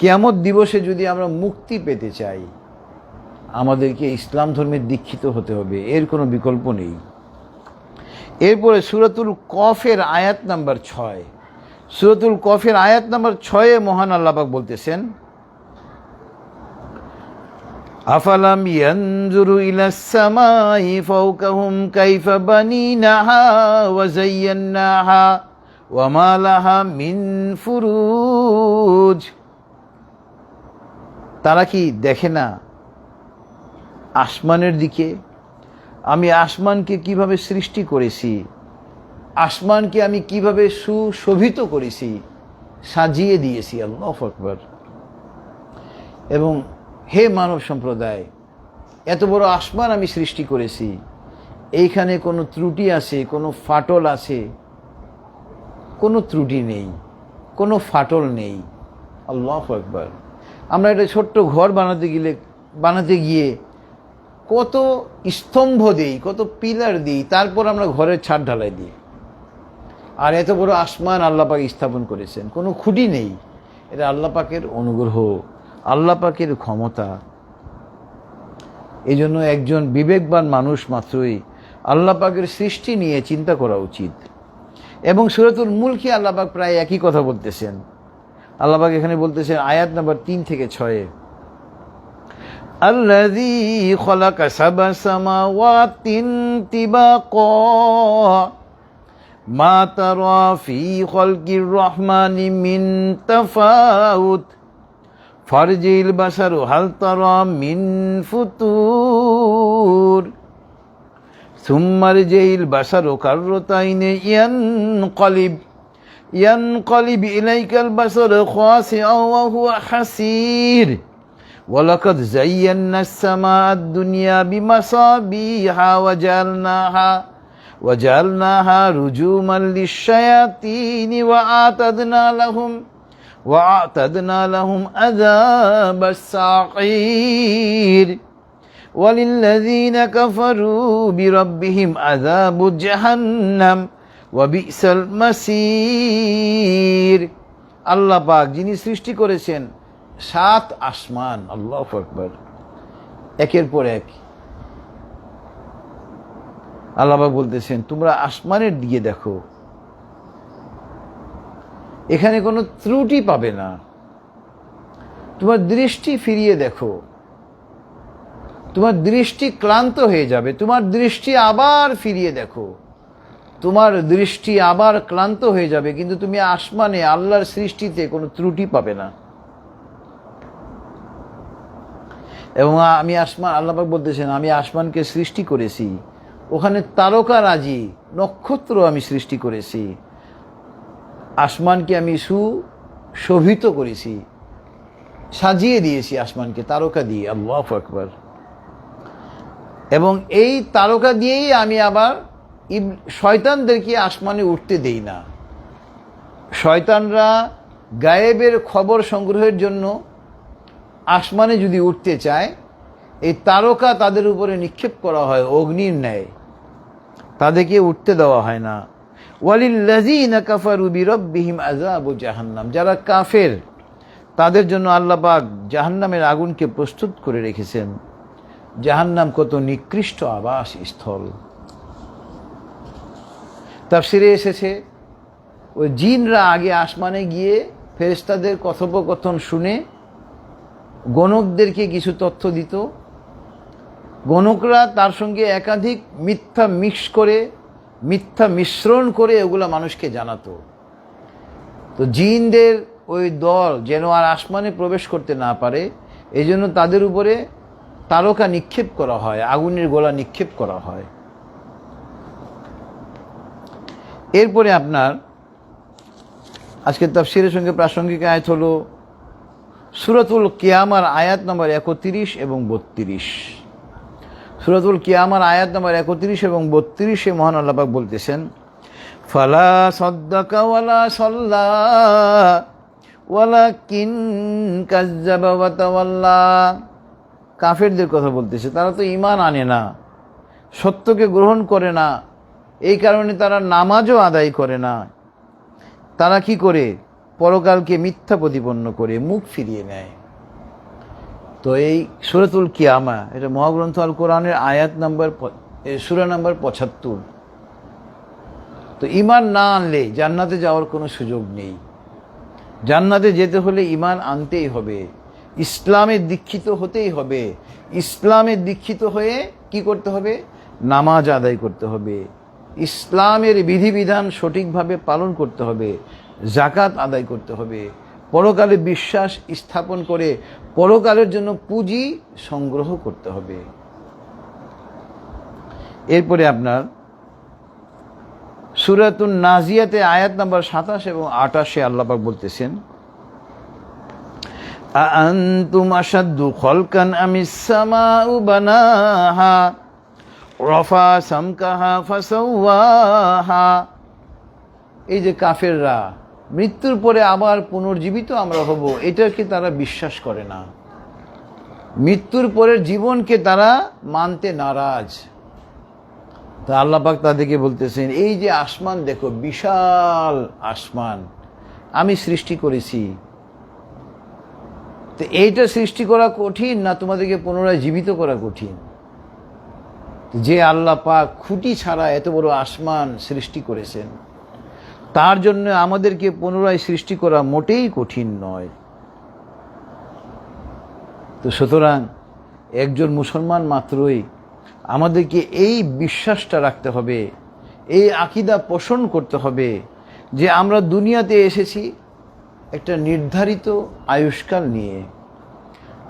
কিয়ামত দিবসে যদি আমরা মুক্তি পেতে চাই, আমাদেরকে ইসলাম ধর্মের দীক্ষিত হতে হবে, এর কোনো বিকল্প নেই। এরপরে সূরাতুল কফের আয়াত নাম্বার 6, সূরাতুল কফের আয়াত নাম্বার 6 মহান আল্লাহ পাক বলতেছেন, আফালাম ইয়ানজুরু ইলাস সামাই ফাওকাহুম কাইফা বানিনাহা ওয়া যায়্যানাহা ওয়া মা লাহা মিন ফুরুজ। তারা কি দেখে না আসমানের দিকে? আমি আসমানকে কিভাবে সৃষ্টি করেছি, আসমানকে আমি কিভাবে সুশোভিত করেছি, সাজিয়ে দিয়েছি। আল্লাহু আকবার। এবং হে মানব সম্প্রদায়, এত বড় আসমান আমি সৃষ্টি করেছি, এইখানে কোনো ত্রুটি আছে, কোনো ফাটল আছে? কোনো ত্রুটি নেই, কোনো ফাটল নেই। আল্লাহু আকবার। আমরা একটা ছোট্ট ঘর বানাতে গিয়ে কত স্তম্ভ দিই, কত পিলার দিই, তারপর আমরা ঘরের ছাদ ঢালাই দিই। আর এত বড় আসমান আল্লাহ পাক স্থাপন করেছেন, কোনো খুঁটি নেই। এটা আল্লাহ পাকের অনুগ্রহ, আল্লাহ পাকের ক্ষমতা। এই জন্য একজন বিবেকবান মানুষ মাত্রই আল্লাহ পাকের সৃষ্টি নিয়ে চিন্তা করা উচিত। এবং সূরাতুল মুলকে আল্লাহ পাক প্রায় একই কথা বলতেছেন। আল্লাহ পাক এখানে বলতেছেন আয়াত নাম্বার 3 থেকে 6, আল্লাযী খালাকা সাবআ সামাওয়াতিন তিবাকা মা তারা ফি খালকির রহমানি মিন তাফাউত ফারজিল বাসারু হাল তারা মিন ফুতুর সুম্মা রজিল বাসারু কাররাতাইনি ইয়ানকালিব ইলাইকাল বাসারু খাসিআন ওয়া হুয়া হাসির ওয়ালাকাদ যায়্যানাস সামাআদ দুনিয়া বিমাসাবিহা ওয়াজালনাহা রুজুমান লিশ-শায়াতিন وأعتدنا لهم عذاب السعير وللذين كفروا بربهم عذاب جهنم وبئس المصير। আল্লাহ পাক যিনি সৃষ্টি করেছেন 7 আসমান, আল্লাহু আকবার, একের পর এক। আল্লাহ পাক বলতেছেন তোমরা আসমানের দিকে দেখো, এখানে কোনো ত্রুটি পাবে না। তোমার দৃষ্টি ফিরিয়ে দেখো, তোমার দৃষ্টি ক্লান্ত হয়ে যাবে। তোমার দৃষ্টি আবার ফিরিয়ে দেখো, তোমার দৃষ্টি আবার ক্লান্ত হয়ে যাবে, কিন্তু তুমি আসমানে আল্লাহর সৃষ্টিতে কোনো ত্রুটি পাবে না। এবং আমি আসমান, আল্লাহ পাক বলতেছেন আমি আসমানকে সৃষ্টি করেছি, ওখানে তারকারাজি নক্ষত্র আমি সৃষ্টি করেছি, আসমানকে আমি সুশোভিত করেছি, সাজিয়ে দিয়েছি আসমানকে তারকা দিয়ে। আল্লাহু আকবার। এবং এই তারকা দিয়েই আমি আবার শয়তানদেরকে আসমানে উঠতে দেই না। শয়তানরা গায়েবের খবর সংগ্রহের জন্য আসমানে যদি উঠতে চায়, এই তারকা তাদের উপরে নিক্ষেপ করা হয় অগ্নির ন্যায়, তাদেরকে উঠতে দেওয়া হয় না। ওয়ালিল্লাযীনা কাফারু বিরাব্বিহিম আযাবু জাহান্নাম। যারা কাফের তাদের জন্য আল্লাহ পাক জাহান্নামের আগুনকে প্রস্তুত করে রেখেছেন। জাহান্নাম কত নিকৃষ্ট আবাস স্থল। তাফসিরে এসেছে ওই জিনরা আগে আসমানে গিয়ে ফেরেশতাদের কথোপকথন শুনে গণকদেরকে কিছু তথ্য দিত, গণকরা তার সঙ্গে একাধিক মিথ্যা মিশ্রণ করে ওগুলা মানুষকে জানাতো। তো জিনদের ওই দল যেন আর আসমানে প্রবেশ করতে না পারে, এই জন্য তাদের উপরে তারকা নিক্ষেপ করা হয়, আগুনের গোলা নিক্ষেপ করা হয়। এরপরে আপনার আজকের তাফসীরের সঙ্গে প্রাসঙ্গিক আয়াত হলো সূরাতুল কিয়ামার আয়াত নম্বর 31 এবং 32। সূরাতুল কিয়ামার আয়াত নম্বর 31 এবং 32 মহান আল্লাহ পাক বলতেছেন ফালা সাদ্দাকা ওয়ালা সাল্লা ওয়ালাকিন কাযযাবা ওয়া তাওয়াল্লা। কাফেরদের কথা বলতেছে, তারা তো ঈমান আনে না, সত্যকে গ্রহণ করে না, এই কারণে তারা নামাজও আদায় করে না। তারা কি করে? পরকালকে মিথ্যা প্রতিপন্ন করে মুখ ফিরিয়ে নেয়। তো এই সূরাতুল কিয়ামা, এটা মহাগ্রন্থ আল কোরআনের আয়াত নাম্বার সূরা নাম্বার ৭৫। তো ঈমান না আনলে জান্নাতে যাওয়ার কোনো সুযোগ নেই। জান্নাতে যেতে হলে ঈমান আনতেই হবে, ইসলামে দীক্ষিত হতেই হবে। ইসলামে দীক্ষিত হয়ে কি করতে হবে? নামাজ আদায় করতে হবে, ইসলামের বিধিবিধান সঠিকভাবে পালন করতে হবে, যাকাত আদায় করতে হবে, পরকালে বিশ্বাস স্থাপন করে পরকালের জন্য পুঁজি সংগ্রহ করতে হবে। এরপরে আপনার সূরাতুন নাজিয়াতে আয়াত নাম্বার ২৭ এবং ২৮ আল্লাহ পাক বলতেছেন, আআনতুম আশাদ্দু খালকান আমিস সামাউ বানাহা রাফা সামকাহা ফাসাওয়াহা। এই যে কাফেররা মৃত্যুর পরে আবার পুনর্জীবিত আমরা হব, এটাকে তারা বিশ্বাস করে না। মৃত্যুর পরের জীবনকে তারা মানতে নারাজ। তা আল্লাহ পাক তাদেরকে বলতেছেন, এই যে আসমান দেখো, বিশাল আসমান আমি সৃষ্টি করেছি, তো এইটা সৃষ্টি করা কঠিন না তোমাদেরকে পুনরায় জীবিত করা কঠিন? যে আল্লাহ পাক খুঁটি ছাড়া এত বড় আসমান সৃষ্টি করেছেন, তার জন্য আমাদেরকে পুনরায় সৃষ্টি করা মোটেই কঠিন নয়। তো সুতরাং একজন মুসলমান মাত্রই আমাদেরকে এই বিশ্বাসটা রাখতে হবে, এই আকীদা পোষণ করতে হবে যে আমরা দুনিয়াতে এসেছি একটা নির্ধারিত আয়ুষ্কাল নিয়ে।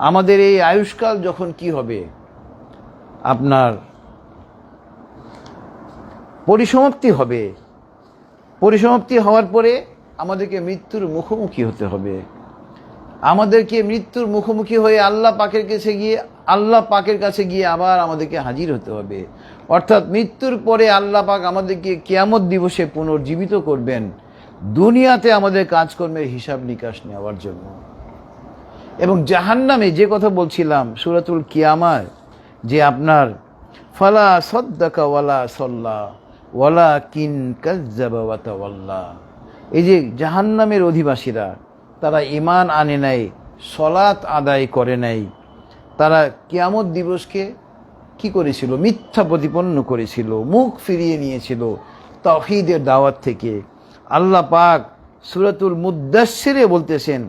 আমাদের এই আয়ুষ্কাল যখন কি হবে, আপনার পরিসমাপ্তি হবে, পরিসমাপ্তি হওয়ার পরে আমাদেরকে মৃত্যুর মুখোমুখি হতে হবে। আমাদেরকে মৃত্যুর মুখোমুখি হয়ে আল্লাহ পাকের কাছে গিয়ে আবার আমাদেরকে হাজির হতে হবে। অর্থাৎ মৃত্যুর পরে আল্লাহ পাক আমাদেরকে কিয়ামত দিবসে পুনর্জীবিত করবেন, দুনিয়াতে আমাদের কাজকর্মের হিসাব নিকাশ নেওয়ার জন্য। এবং জাহান্নামে যে কথা বলছিলাম সূরাতুল কিয়ামায়, যে আপনার ফালা সাদ্দাকা ওয়ালা সাল্লা ওয়ালাকিন কাযযাবা ওয়া তাওয়াল্লা। এই যে জাহান্নামের অধিবাসীরা, তারা ঈমান আনে নাই, সলাত আদায় করে নাই, তারা কিয়ামত দিবসকে কি করেছিল? মিথ্যা প্রতিপন্ন করেছিল, মুখ ফিরিয়ে নিয়েছিল তাওহীদের দাওয়াত থেকে। আল্লাহ পাক সূরাতুল মুদ্দাসসিরে বলতেছেন,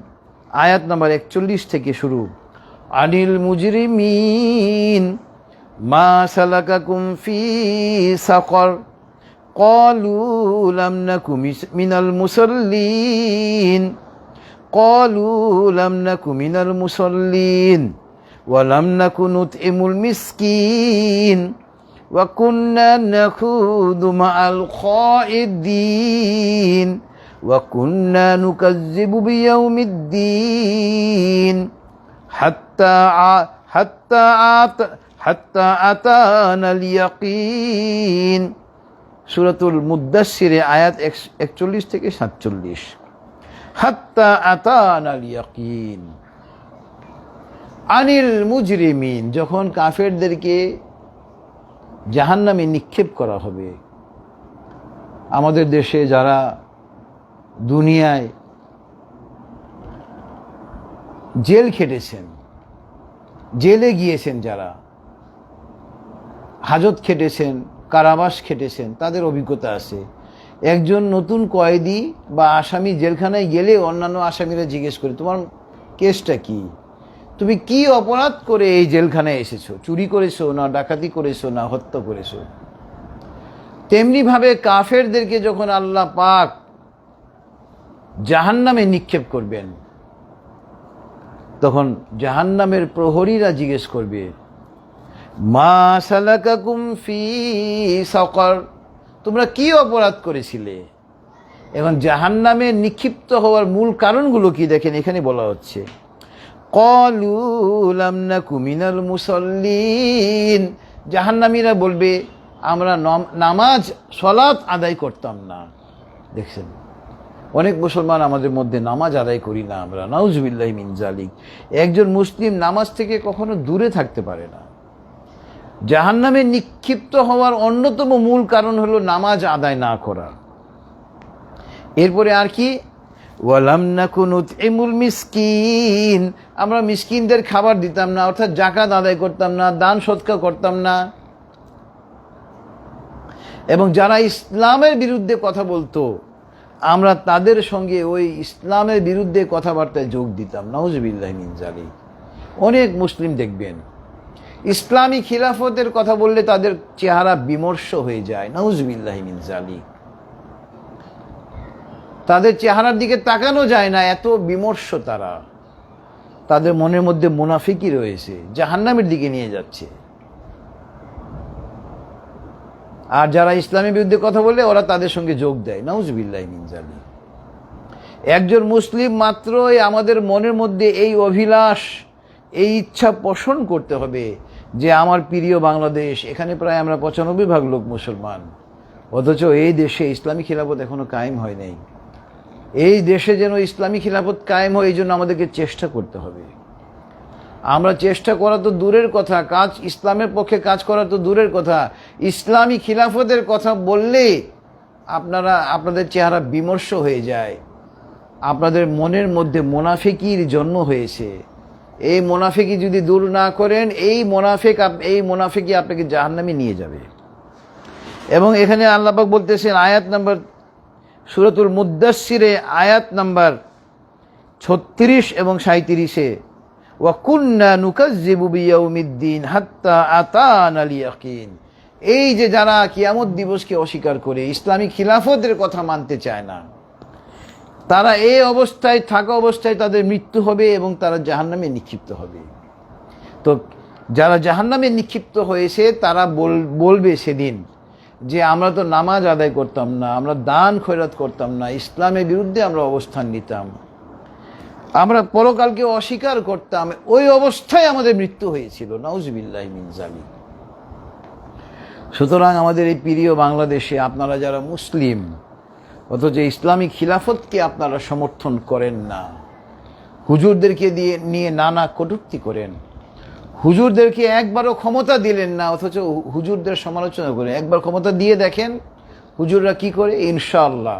আয়াত নাম্বার ৪১ থেকে শুরু, আনিল মুজরিমিন মা সালাকাকুম ফি সাকর ক্বালু লাম নাকু মিনাল মুসাল্লিন ক্বালু লাম নাকু মিনাল মুসাল্লিন ওয়া লাম নাকু নুতইমুল মিসকিন ওয়া কুন্না নাখুদু মাআল খাইদিন ওয়া কুন্না নুকাজ্জিবু বিয়াউমিদ্দিন হাত্তা আতানাল ইয়াকিন। সূরাতুল মুদ্দাসসিরে আয়াত ৪১ থেকে ৪৭। হাত্তা আতানাল ইয়াকিন। আনিল মুজরিমিন, যখন কাফেরদেরকে জাহান্নামে নিক্ষেপ করা হবে। আমাদের দেশে যারা দুনিয়ায় জেল খেটেছেন, জেলে গিয়েছেন, যারা হাজত খেটেছেন, কারাবাস খেটেছেন, তাদের অভিজ্ঞতা আছে। একজন নতুন কয়েদি বা আসামি জেলখানায় গেলে অন্যান্য আসামিরা জিজ্ঞেস করে, তোমার কেসটা কি, তুমি কি অপরাধ করে এই জেলখানায় এসেছো? চুরি করেছো না ডাকাতি করেছো না হত্যা করেছো? তেমনিভাবে কাফেরদেরকে যখন আল্লাহ পাক জাহান্নামে নিক্ষেপ করবেন, তখন জাহান্নামের প্রহরীরা জিজ্ঞেস করবে, মা সালাকাকুম ফি সাকর, তোমরা কি অপরাধ করেছিলে? এখন জাহান্নামে নিক্ষিপ্ত হওয়ার মূল কারণগুলো কি দেখেন এখানে বলা হচ্ছে, ক্বালু লাম নাকু মিনাল মুসাল্লিন, জাহান্নামীরা বলবে আমরা নামাজ সলাত আদায় করতাম না। দেখছেন, অনেক মুসলমান আমাদের মধ্যে নামাজ আদায় করি না আমরা, নাউজুবিল্লাহি মিন যালিক। একজন মুসলিম নামাজ থেকে কখনো দূরে থাকতে পারে না। জাহান্নামে নিক্ষিপ্ত হওয়ার অন্যতম মূল কারণ হলো নামাজ আদায় না করা। এরপরে আর কি, ওয়ালাম নাকু নুতইমুল মিসকিন, আমরা মিসকিনদের খাবার দিতাম না, অর্থাৎ যাকাত আদায় করতাম না, দান সদকা করতাম না। এবং যারা ইসলামের বিরুদ্ধে কথা বলতো আমরা তাদের সঙ্গে ওই ইসলামের বিরুদ্ধে কথাবার্তায় যোগ দিতাম। নাউজুবিল্লাহি মিন যালিক। অনেক মুসলিম দেখবেন ইসলামী খিলাফতের কথা বললে তাদের চেহারা বিমর্ষ হয়ে যায়। নাউজুবিল্লাহি মিন যালিক। তাদের চেহারার দিকে তাকানো যায় না, এত বিমর্ষ তারা। তাদের মনের মধ্যে মুনাফিকি রয়েছে, জাহান্নামের দিকে নিয়ে যাচ্ছে। আর যারা ইসলামের বিরুদ্ধে কথা বলে ওরা তাদের সঙ্গে যোগ দেয়। নাউজুবিল্লাহি মিন যালিক। একজন মুসলিম মাত্রই আমাদের মনের মধ্যে এই অভিলাষ, এই ইচ্ছা পোষণ করতে হবে যে আমার প্রিয় বাংলাদেশ, এখানে প্রায় আমরা 95% লোক মুসলমান, অথচ এই দেশে ইসলামী খিলাফত এখনো কায়েম হয় নাই। এই দেশে যেন ইসলামী খিলাফত কায়েম হয়, এই জন্য আমাদেরকে চেষ্টা করতে হবে। আমরা চেষ্টা করা তো দূরের কথা, কাজ ইসলামের পক্ষে কাজ করা তো দূরের কথা, ইসলামী খিলাফতের কথা বললে আপনাদের চেহারা বিমর্ষ হয়ে যায়। আপনাদের মনের মধ্যে মুনাফিকির জন্ম হয়েছে। এই মুনাফিকি যদি দূর না করেন, এই মুনাফিকি আপনাকে জাহান্নামে নিয়ে যাবে। এবং এখানে আল্লাহ পাক বলতেছেন আয়াত নাম্বার সূরাতুল মুদ্দাসসিরে আয়াত নাম্বার 36 এবং 37-এ, ওয়া কুন্না নুকাজ্জিবু বিয়াউমিদ্দিন হাত্তা আতানাল ইয়াকিন। এই যে যারা কিয়ামত দিবসকে অস্বীকার করে ইসলামী খিলাফতের কথা মানতে চায় না, তারা এই অবস্থায় থাকা অবস্থায় তাদের মৃত্যু হবে এবং তারা জাহান্নামে নিক্ষিপ্ত হবে। তো যারা জাহান্নামে নিক্ষিপ্ত হয়েছে তারা বলবে সেদিন যে আমরা তো নামাজ আদায় করতাম না, আমরা দান খয়রাত করতাম না, ইসলামের বিরুদ্ধে আমরা অবস্থান নিতাম, আমরা পরকালকে অস্বীকার করতাম, ওই অবস্থায় আমাদের মৃত্যু হয়েছিল। নাউজুবিল্লাহি মিন যালিক। সুতরাং আমাদের এই প্রিয় বাংলাদেশে আপনারা যারা মুসলিম অথচ ইসলামী খিলাফতকে আপনারা সমর্থন করেন না, হুজুরদেরকে নিয়ে নানা কটূক্তি করেন, হুজুরদেরকে একবারও ক্ষমতা দিলেন না অথচ হুজুরদের সমালোচনা করেন। একবার ক্ষমতা দিয়ে দেখেন হুজুররা কি করে। ইনশাআল্লাহ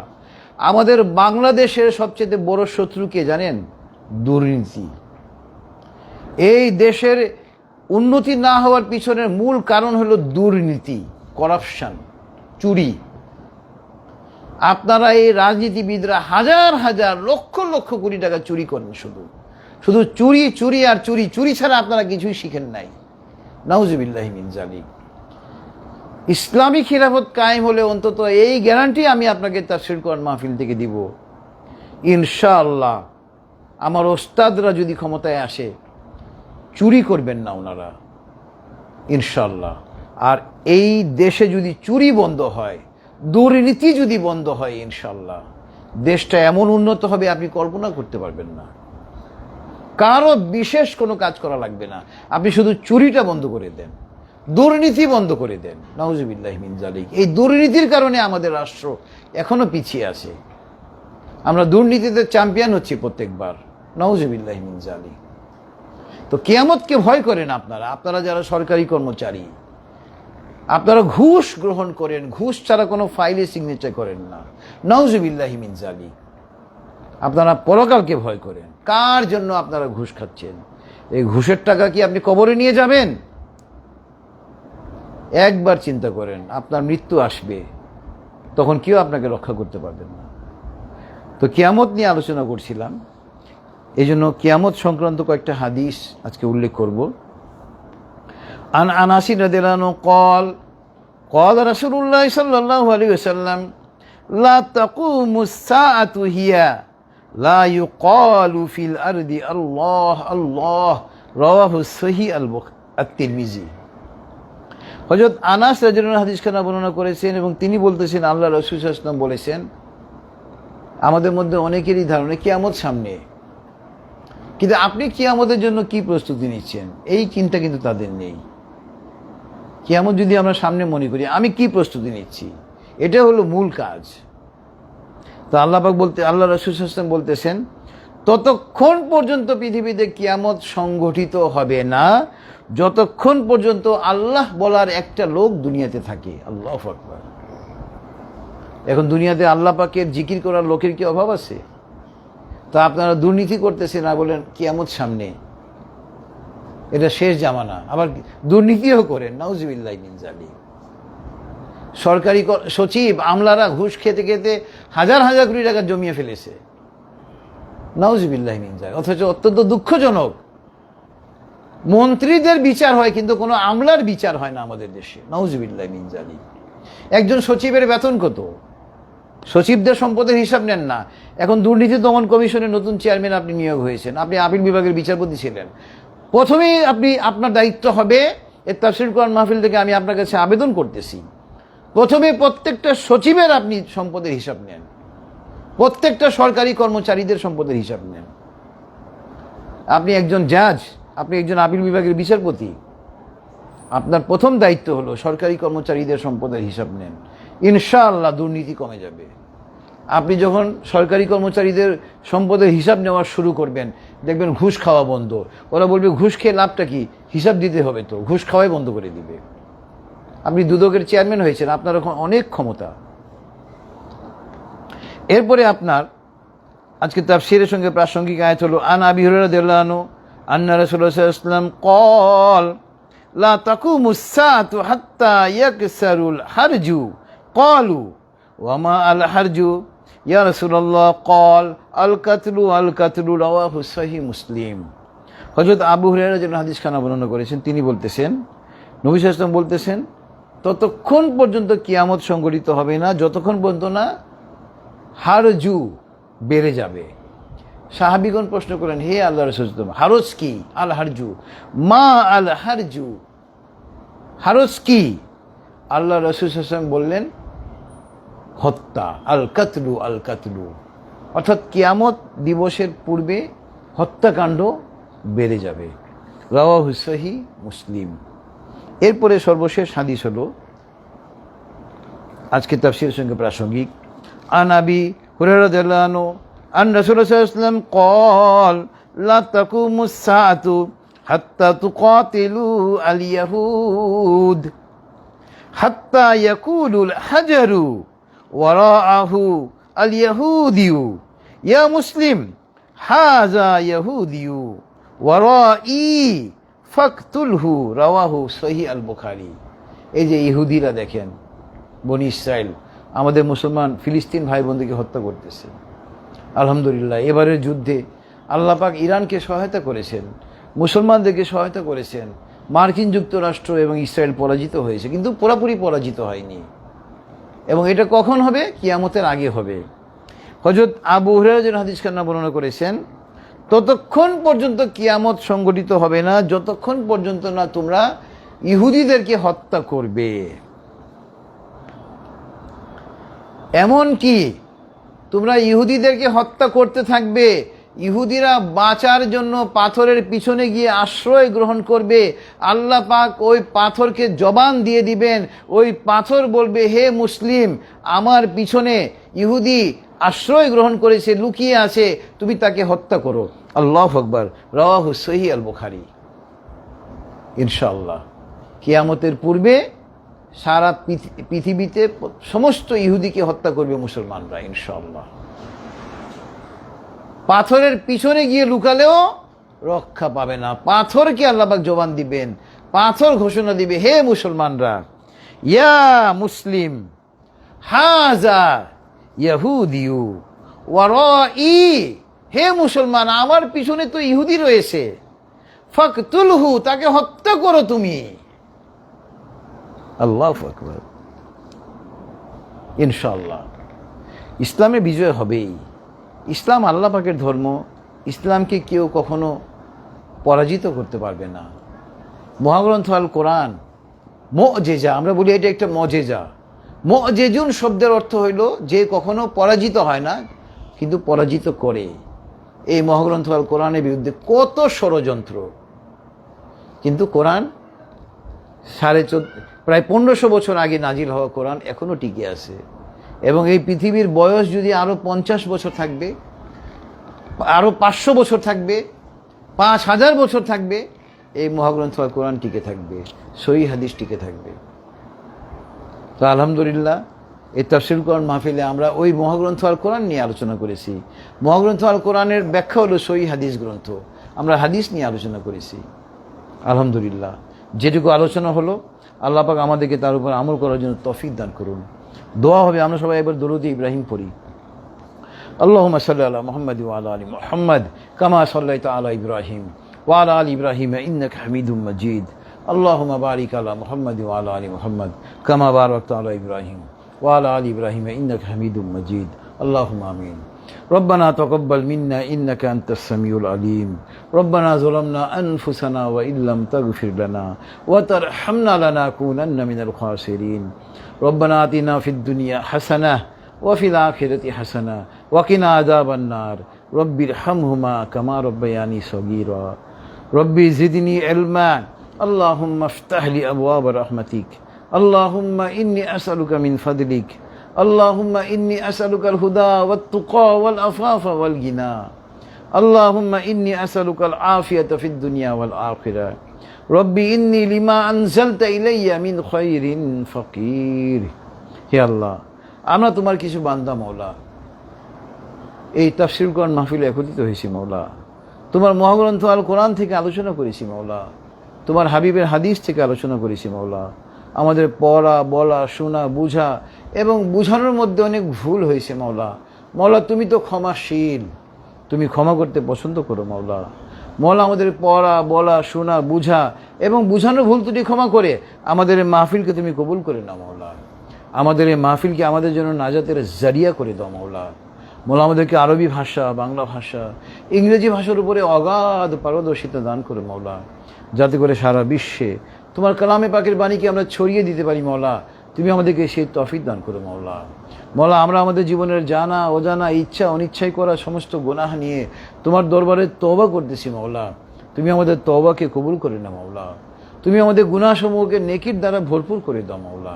আমাদের বাংলাদেশের সবচেয়ে বড় শত্রু কে জানেন? দুর্নীতি। এই দেশের উন্নতি না হওয়ার পিছনের মূল কারণ হলো দুর্নীতি, করাপশন, চুরি। আপনারা এই রাজনীতিবিদরা হাজার হাজার লক্ষ লক্ষ কোটি টাকা চুরি করেন, শুধু চুরি চুরি আর চুরি। চুরি ছাড়া আপনারা কিছুই শিখেন নাই। নাউজুবিল্লাহি মিন যালিক। ইসলামী খিলাফত কায়েম হলে অন্তত এই গ্যারান্টি আমি আপনাকে তাফসীর কোরআন মাহফিল থেকে দিব, ইনশাআল্লাহ আমার ওস্তাদরা যদি ক্ষমতায় আসে চুরি করবেন না ওনারা, ইনশাআল্লাহ। আর এই দেশে যদি চুরি বন্ধ হয়, দুর্নীতি যদি বন্ধ হয়, ইনশাআল্লাহ দেশটা এমন উন্নত হবে আপনি কল্পনা করতে পারবেন না। কারো বিশেষ কোনো কাজ করা লাগবে না, আপনি শুধু চুরিটা বন্ধ করে দেন, দুর্নীতি বন্ধ করে দেন। নাউজুবিল্লাহি মিন যালিক। এই দুর্নীতির কারণে আমাদের রাষ্ট্র এখনো পিছিয়ে আছে। আমরা দুর্নীতিতে চ্যাম্পিয়ন হচ্ছি প্রত্যেকবার। নাউজুবিল্লাহি মিন যালিক। তো কিয়ামতকে ভয় করেন আপনারা যারা সরকারি কর্মচারী, আপনারা ঘুষ গ্রহণ করেন, ঘুষ ছাড়া কোনো ফাইলে সিগনেচার করেন না। নাউজুবিল্লাহি মিন যালিক। আপনারা পরকালকে ভয় করেন। কার জন্য আপনারা ঘুষ খাচ্ছেন? এই ঘুষের টাকা কি আপনি কবরে নিয়ে যাবেন? একবার চিন্তা করেন, আপনার মৃত্যু আসবে, তখন কেউ আপনাকে রক্ষা করতে পারবেন না। তো কিয়ামত নিয়ে আলোচনা করছিলাম, এই জন্য কিয়ামত সংক্রান্ত কয়েকটা হাদিস আজকে উল্লেখ করব। আন আনাস রাদিয়াল্লাহু আনহু قال قال رسول الله صلى الله عليه وسلم لا تقوم الساعة هي لا يقال في الأرض الله الله رواه الصحيح الترمذي। হযরত আনাস রাদিয়াল্লাহু আনহু হাদিসখানা বর্ণনা করেছেন এবং তিনি বলতেছেন আল্লাহ রাসূল সাল্লাল্লাহু আলাইহি ওয়াসাল্লাম বলেছেন, আমাদের মধ্যে অনেকেরই ধারণা কিয়ামত সামনে, কিন্তু আপনি কিয়ামতের জন্য কি প্রস্তুতি নিচ্ছেন এই চিন্তা কিন্তু তাদের নেই। কিয়ামত যদি আমরা সামনে মনে করি, আমি কি প্রস্তুতি নিচ্ছি, এটা হলো মূল কাজ। তো আল্লাহ রাসূল সাল্লাল্লাহু আলাইহি ওয়াসাল্লাম বলতেছেন, ততক্ষণ পর্যন্ত পৃথিবীতে কিয়ামত সংগঠিত হবে না যতক্ষণ পর্যন্ত আল্লাহ বলার একটা লোক দুনিয়াতে থাকে। আল্লাহু আকবার। এখন দুনিয়াতে আল্লাহ পাকের জিকির করার লোকের কি অভাব আছে? তো আপনারা দুর্নীতি করতেছেন আর বলেন কিয়ামত সামনে, এটা শেষ জামানা, আবার দুর্নীতিও করেন। নাউজুবিল্লাহি মিন যালিক। সরকারি সচিব আমলারা ঘুষ খেতে খেতে হাজার হাজার কোটি টাকা জমিয়ে ফেলেছে। নাউজুবিল্লাহি মিন যালিক। অথচ অত্যন্ত দুঃখজনক, মন্ত্রীদের বিচার হয় কিন্তু কোনো আমলার বিচার হয় না আমাদের দেশে। নাউজুবিল্লাহি মিন যালিক। একজন সচিবের বেতন কত? সচিবদের সম্পদের হিসাব নেন না। এখন দুর্নীতি দমন কমিশনের নতুন চেয়ারম্যান আপনি নিয়োগ হয়েছেন, আপনি আপিল বিভাগের বিচারপতি ছিলেন। প্রথমেই আপনার দায়িত্ব হবে, এই তাফসীর কোরআন মাহফিল থেকে আমি আপনার কাছে আবেদন করতেছি, প্রথমে প্রত্যেকটা সচিবের আপনি সম্পদের হিসাব নেন, প্রত্যেকটা সরকারি কর্মচারীদের সম্পদের হিসাব নেন। আপনি একজন জাজ, আপনি একজন আপিল বিভাগের বিচারপতি, আপনার প্রথম দায়িত্ব হলো সরকারি কর্মচারীদের সম্পদের হিসাব নেন। ইনশাআল্লাহ দুর্নীতি কমে যাবে। আপনি যখন সরকারি কর্মচারীদের সম্পদের হিসাব নেওয়া শুরু করবেন, দেখবেন ঘুষ খাওয়া বন্ধ। ওরা বলবে ঘুষ খেয়ে লাভটা কি, হিসাব দিতে হবে, তো ঘুষ খাওয়াই বন্ধ করে দিবে। আপনি দুদকের চেয়ারম্যান হয়েছেন, আপনার এখন অনেক ক্ষমতা। এরপরে আপনার আজকে তাফসীরের সঙ্গে প্রাসঙ্গিক আয়াত হলো আন আবি হুরায়রা রাদিয়াল্লাহু আনহু আন্না রাসূলুল্লাহ সাল্লাল্লাহু আলাইহি ওয়াসাল্লাম ক্বাল লা তাকুমুস সাআতু হাত্তা ইয়াকসারুল হারজু ক্বালু ওয়া মা আল হারজু ইয়া রাসূলুল্লাহ ক্বাল আল কাতলু রাওয়াহু সহিহ মুসলিম। হযরত আবু হুরায়রা যিনি হাদিস খানা বর্ণনা করেছেন, তিনি বলতেছেন, নবী সাল্লাল্লাহু আলাইহি ওয়াসাল্লাম বলতেছেন, ততক্ষণ পর্যন্ত কিয়ামত সংঘটিত হবে না যতক্ষণ পর্যন্ত না হারজু বেড়ে যাবে। সাহাবীগণ প্রশ্ন করেন, হে আল্লাহর রাসূল, হারজ কি? আল হারজু, মা আল হারজু, হারজ কি? আল্লাহর রাসূল সাল্লাল্লাহু আলাইহি ওয়াসাল্লাম বললেন, হত্যা। আল কাতলু, অর্থাৎ কিয়ামত দিবসের পূর্বে হত্যাকাণ্ড বেড়ে যাবে। রাওয়াহু সহিহ মুসলিম। এরপরে সর্বশেষ হাদিস হলো আজকে তাফসীরের সঙ্গে প্রাসঙ্গিক আন আবি হুরায়রা রাদিয়াল্লাহু আনহু আন রাসূলুল্লাহ সাল্লাল্লাহু আলাইহি ওয়াসাল্লাম ক্বাল লা তাকুমুস সাআতু হাত্তা তুকাতিলু আল ইয়াহুদ হাত্তা ইয়াকুলুল হাজারু ওয়ারাআহু আল ইয়াহুদিয়ু ইয়া মুসলিম হাযা ইয়াহুদিয়ু ওয়ারাই ফাকতুলহু রাওয়াহু সহিহ আল বুখারী। এই যে ইহুদিরা দেখেন, বনি ইসরাইল আমাদের মুসলমান ফিলিস্তিন ভাই বোনদেরকে হত্যা করতেছে। আলহামদুলিল্লাহ, এবারের যুদ্ধে আল্লাহ পাক ইরানকে সহায়তা করেছেন, মুসলমানদেরকে সহায়তা করেছেন। মার্কিন যুক্তরাষ্ট্র এবং ইসরায়েল পরাজিত হয়েছে, কিন্তু পুরোপুরি পরাজিত হয়নি। এবং এটা কখন হবে? কিয়ামতের আগে হবে। হযরত আবু হুরায়রা যিনি হাদিস খানা বর্ণনা করেছেন, ততক্ষণ পর্যন্ত কিয়ামত সংঘটিত হবে না যতক্ষণ পর্যন্ত না তোমরা ইহুদিদেরকে হত্যা করবে। এমন কি তোমরা ইহুদিদেরকে হত্যা করতে থাকবে, ইহুদিরা বাঁচার জন্য পাথরের পিছনে গিয়ে আশ্রয় গ্রহণ করবে। আল্লাহ পাক ওই পাথরকে জবান দিয়ে দিবেন, ওই পাথর বলবে, হে মুসলিম, আমার পিছনে ইহুদি আশ্রয় গ্রহণ করেছে, লুকিয়ে আছে, তুমি তাকে হত্যা করো। আল্লাহু আকবার। রাওয়াহু সহিহ আল বুখারী। ইনশাআল্লাহ কিয়ামতের পূর্বে সারা পৃথিবীতে সমস্ত ইহুদিকে হত্যা করবে মুসলমানরা ইনশাআল্লাহ। পাথরের পিছনে গিয়ে লুকালেও রক্ষা পাবে না। পাথরকে আল্লাহ পাক জবান দিবেন, পাথর ঘোষণা দিবে, হে মুসলমানরা, ইয়া মুসলিম হাযা ইয়াহুদিয়ু ওয়ারাই, হে মুসলমান, আমার পিছনে তো ইহুদি রয়েছে, ফাকতুলহু, তাকে হত্যা করো তুমি। আল্লাহু আকবার। ইনশাআল্লাহ ইসলামে বিজয় হবেই। ইসলাম আল্লাহ পাকের ধর্ম, ইসলামকে কেউ কখনো পরাজিত করতে পারবে না। মহাগ্রন্থ আল কোরআন মুজিজা, আমরা বলি এটা একটা মুজিজা। মুজিজুন শব্দের অর্থ হইল যে কখনো পরাজিত হয় না কিন্তু পরাজিত করে। এই মহাগ্রন্থ আল কোরআনের বিরুদ্ধে কত ষড়যন্ত্র, কিন্তু কোরআন প্রায় 1500 বছর আগে নাজিল হওয়া কোরআন এখনো টিকে আছে। এবং এই পৃথিবীর বয়স যদি আরো 50 বছর থাকবে, আরো 500 বছর থাকবে, 5000 বছর থাকবে, এই মহাগ্রন্থ আল কোরআন টিকে থাকবে, সহিহ হাদিস টিকে থাকবে। তো আলহামদুলিল্লাহ এই তাফসীর কোরআন মাহফিলে আমরা ওই মহাগ্রন্থ আল কোরআন নিয়ে আলোচনা করেছি। মহাগ্রন্থ আল কোরআনের ব্যাখ্যা হলো সহিহ হাদিস গ্রন্থ। আমরা হাদিস নিয়ে আলোচনা করেছি। আলহামদুলিল্লাহ, যেটুকু আলোচনা হলো আল্লাহ পাক আমাদেরকে তার উপর আমল করার জন্য তৌফিক দান করুন। দোয়া হবে, আমরা সবাই একবার দরুদ ইব্রাহিম পড়ি। আল্লাহুম্মা সাল্লি আলা মুহাম্মাদ ওয়া আলা আলি মুহাম্মাদ কামা সাল্লাইতা আলা ইব্রাহিম ওয়া আলা আলি ইব্রাহিম ইন্নাকা হামিদুম মাজিদ। আল্লাহুম্মা বারিক আলা মুহাম্মাদ ওয়া আলা আলি মুহাম্মাদ কামা বারাকতা আলা ইব্রাহিম ওয়া আলা আলি ইব্রাহিম ইন্নাকা হামিদুম মাজিদ। আল্লাহুম্মা আমিন। ربنا تقبل منا إنك أنت السميع العليم. ربنا ظلمنا أنفسنا وإن لم تغفر لنا وترحمنا لنكونن من الخاسرين. ربنا آتنا في الدنيا حسنة وفي الآخرة حسنة وقنا عذاب النار. رب ارحمهما كما ربياني صغيرا. ربي زدني علما. اللهم افتح لي أبواب رحمتك. اللهم إني أسألك من فضلك. اللهم إني أسألك الهدى والتقى والعفاف والغنى. اللهم إني أسألك العافية في الدنيا والآخرة. ربي إني لما أنزلت إلي من خير فقير. হে আল্লাহ, আমরা তোমার কিছু বান্দা মওলা, এই তাফসীর কোরআন মাহফিলে একত্রিত হয়েছি মওলা। তোমার মহাগ্রন্থ আল কোরআন থেকে আলোচনা করেছি মওলা। তোমার হাবিবের হাদিস থেকে আলোচনা করেছি মওলা। আমাদের পড়া, বলা, শোনা, বুঝা এবং বুঝানোর মধ্যে অনেক ভুল হয়েছে মওলা। মওলা, তুমি তো ক্ষমাশীল, তুমি ক্ষমা করতে পছন্দ করো মওলা। মওলা, আমাদের পড়া, বলা, শোনা, বুঝা এবং বুঝানোর ভুল ত্রুটি ক্ষমা করে আমাদের এই মাহফিলকে তুমি কবুল করে নাও মওলা। আমাদের এই মাহফিলকে আমাদের জন্য নাজাতের জারিয়া করে দাও মওলা। মওলা, আমাদেরকে আরবি ভাষা, বাংলা ভাষা, ইংরেজি ভাষার উপরে অগাধ পারদর্শিতা দান করে মওলা, যাতে করে সারা বিশ্বে তোমার কালামে পাকের বাণীকে আমরা ছড়িয়ে দিতে পারি মওলা। তুমি আমাদেরকে সেই তৌফিক দান করো মওলা। মওলা, আমরা আমাদের জীবনের জানা অজানা, ইচ্ছা অনিচ্ছায় করা সমস্ত গুনাহ নিয়ে তোমার দরবারে তওবা করতেছি মওলা। তুমি আমাদের তওবাকে কবুল করে নাও মওলা। তুমি আমাদের গুনাহসমূহকে নেকির দ্বারা ভরপুর করে দাও মওলা।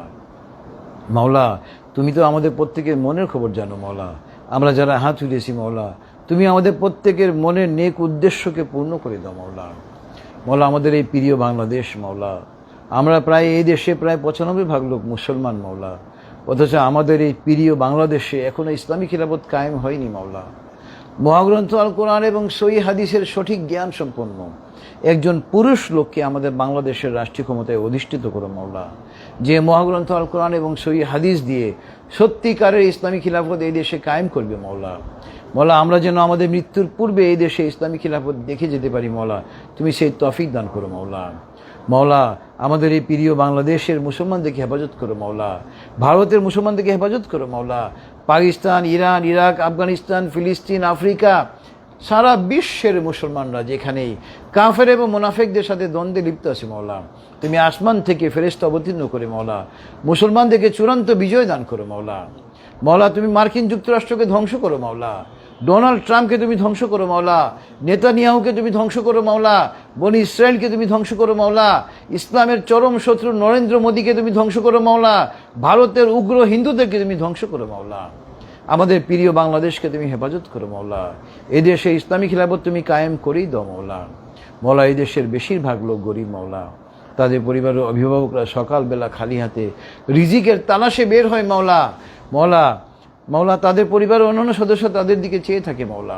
মওলা, তুমি তো আমাদের প্রত্যেকের মনের খবর জানো মওলা। আমরা যারা হাত তুলেছি মওলা, তুমি আমাদের প্রত্যেকের মনের নেক উদ্দেশ্যকে পূর্ণ করে দাও মওলা। মওলা, আমাদের এই প্রিয় বাংলাদেশ মওলা, আমরা প্রায় এই দেশে প্রায় 95% লোক মুসলমান মওলা, অথচ আমাদের এই প্রিয় বাংলাদেশে এখনো ইসলামী খিলাফত কায়েম হয়নি মওলা। মহাগ্রন্থ আল কোরআন এবং সহিহ হাদিসের সঠিক জ্ঞান সম্পন্ন একজন পুরুষ লোককে আমাদের বাংলাদেশের রাষ্ট্রীয় ক্ষমতায় অধিষ্ঠিত করো মওলা, যে মহাগ্রন্থ আল কোরআন এবং সহিহ হাদিস দিয়ে সত্যিকারের ইসলামী খিলাফত এই দেশে কায়েম করবে মওলা। মওলা, আমরা যেন আমাদের মৃত্যুর পূর্বে এই দেশে ইসলামী খিলাফত দেখে যেতে পারি মওলা। তুমি সেই তৌফিক দান করো মওলা। মওলা, আমাদের এই প্রিয় বাংলাদেশের মুসলমানদেরকে হেফাজত করো মওলা। ভারতের মুসলমানদেরকে হেফাজত করো মওলা। পাকিস্তান, ইরান, ইরাক, আফগানিস্তান, ফিলিস্তিন, আফ্রিকা, সারা বিশ্বের মুসলমানরা যেখানেই কাফের এবং মুনাফিকদের সাথে দ্বন্দ্বে লিপ্ত আছে মওলা, তুমি আসমান থেকে ফেরেশতা অবতীর্ণ করে মওলা মুসলমানদেরকে চূড়ান্ত বিজয় দান করো মওলা। মওলা, তুমি মার্কিন যুক্তরাষ্ট্রকে ধ্বংস করো মওলা। ডোনাল্ড ট্রাম্পকে তুমি ধ্বংস করো মওলা। নেতানিয়াহুকে তুমি ধ্বংস করো মওলা। বনি ইসরায়েলকে তুমি ধ্বংস করো মওলা। ইসলামের চরম শত্রু নরেন্দ্র মোদীকে তুমি ধ্বংস করো মওলা। ভারতের উগ্র হিন্দুদেরকে তুমি ধ্বংস করো মওলা। আমাদের প্রিয় বাংলাদেশকে তুমি হেফাজত করো মওলা। এই দেশে ইসলামী খিলাফত তুমি কায়েম করেই দাও মওলা। মওলা, এই দেশের বেশিরভাগ লোক গরিব মওলা। তাদের পরিবারের অভিভাবকরা সকালবেলা খালি হাতে রিজিকের তালাশে বের হয় মওলা। মওলা, মওলা, তাদের পরিবারের অন্যান্য সদস্য তাদের দিকে চেয়ে থাকে মওলা।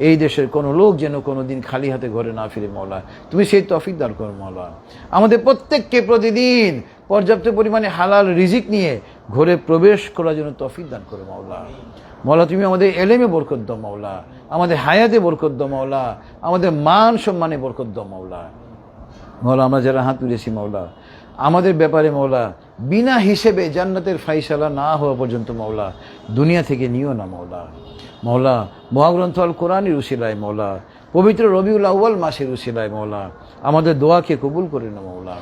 এই দেশের কোনো লোক যেন কোনো দিন খালি হাতে ঘরে না ফিরে মওলা। তুমি সেই তৌফিক দান করো মওলা। আমাদের প্রত্যেককে প্রতিদিন পর্যাপ্ত পরিমাণে হালাল রিজিক নিয়ে ঘরে প্রবেশ করার জন্য তৌফিক দান করো মওলা। মওলা, তুমি আমাদের এলেমে বরকত দাও মওলা। আমাদের হায়াতে বরকত দাও মওলা। আমাদের মান সম্মানে বরকত দাও মওলা। মওলা, আমরা যারা হাত তুলেছি মওলা, আমাদের ব্যাপারে মওলা বিনা হিসেবে জান্নাতের ফাইসালা না হওয়া পর্যন্ত মওলা দুনিয়া থেকে নিও না মওলা। মওলা, মহাগ্রন্থ আল কোরআনের উসিলায় মওলা, পবিত্র রবিউল আউয়াল মাসের উসিলায় মওলা আমাদের দোয়াকে কবুল করে নাও মওলা।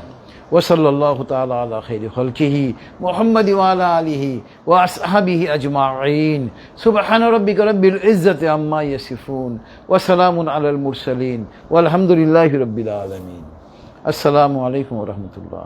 ওয়াসাল্লাল্লাহু তাআলা আলা খাইরি খালকিহি মুহাম্মাদ ওয়া আলা আলিহি ওয়া আসহাবিহি আজমাইন। সুবহান রাব্বিকা রাব্বিল ইজ্জাতি আম্মা ইয়াসিফুন ওয়া সালামুন আলাল মুরসালিন ওয়াল হামদুলিল্লাহি রাব্বিল আলামিন। আসসালামু আলাইকুম ওয়া রাহমাতুল্লাহ।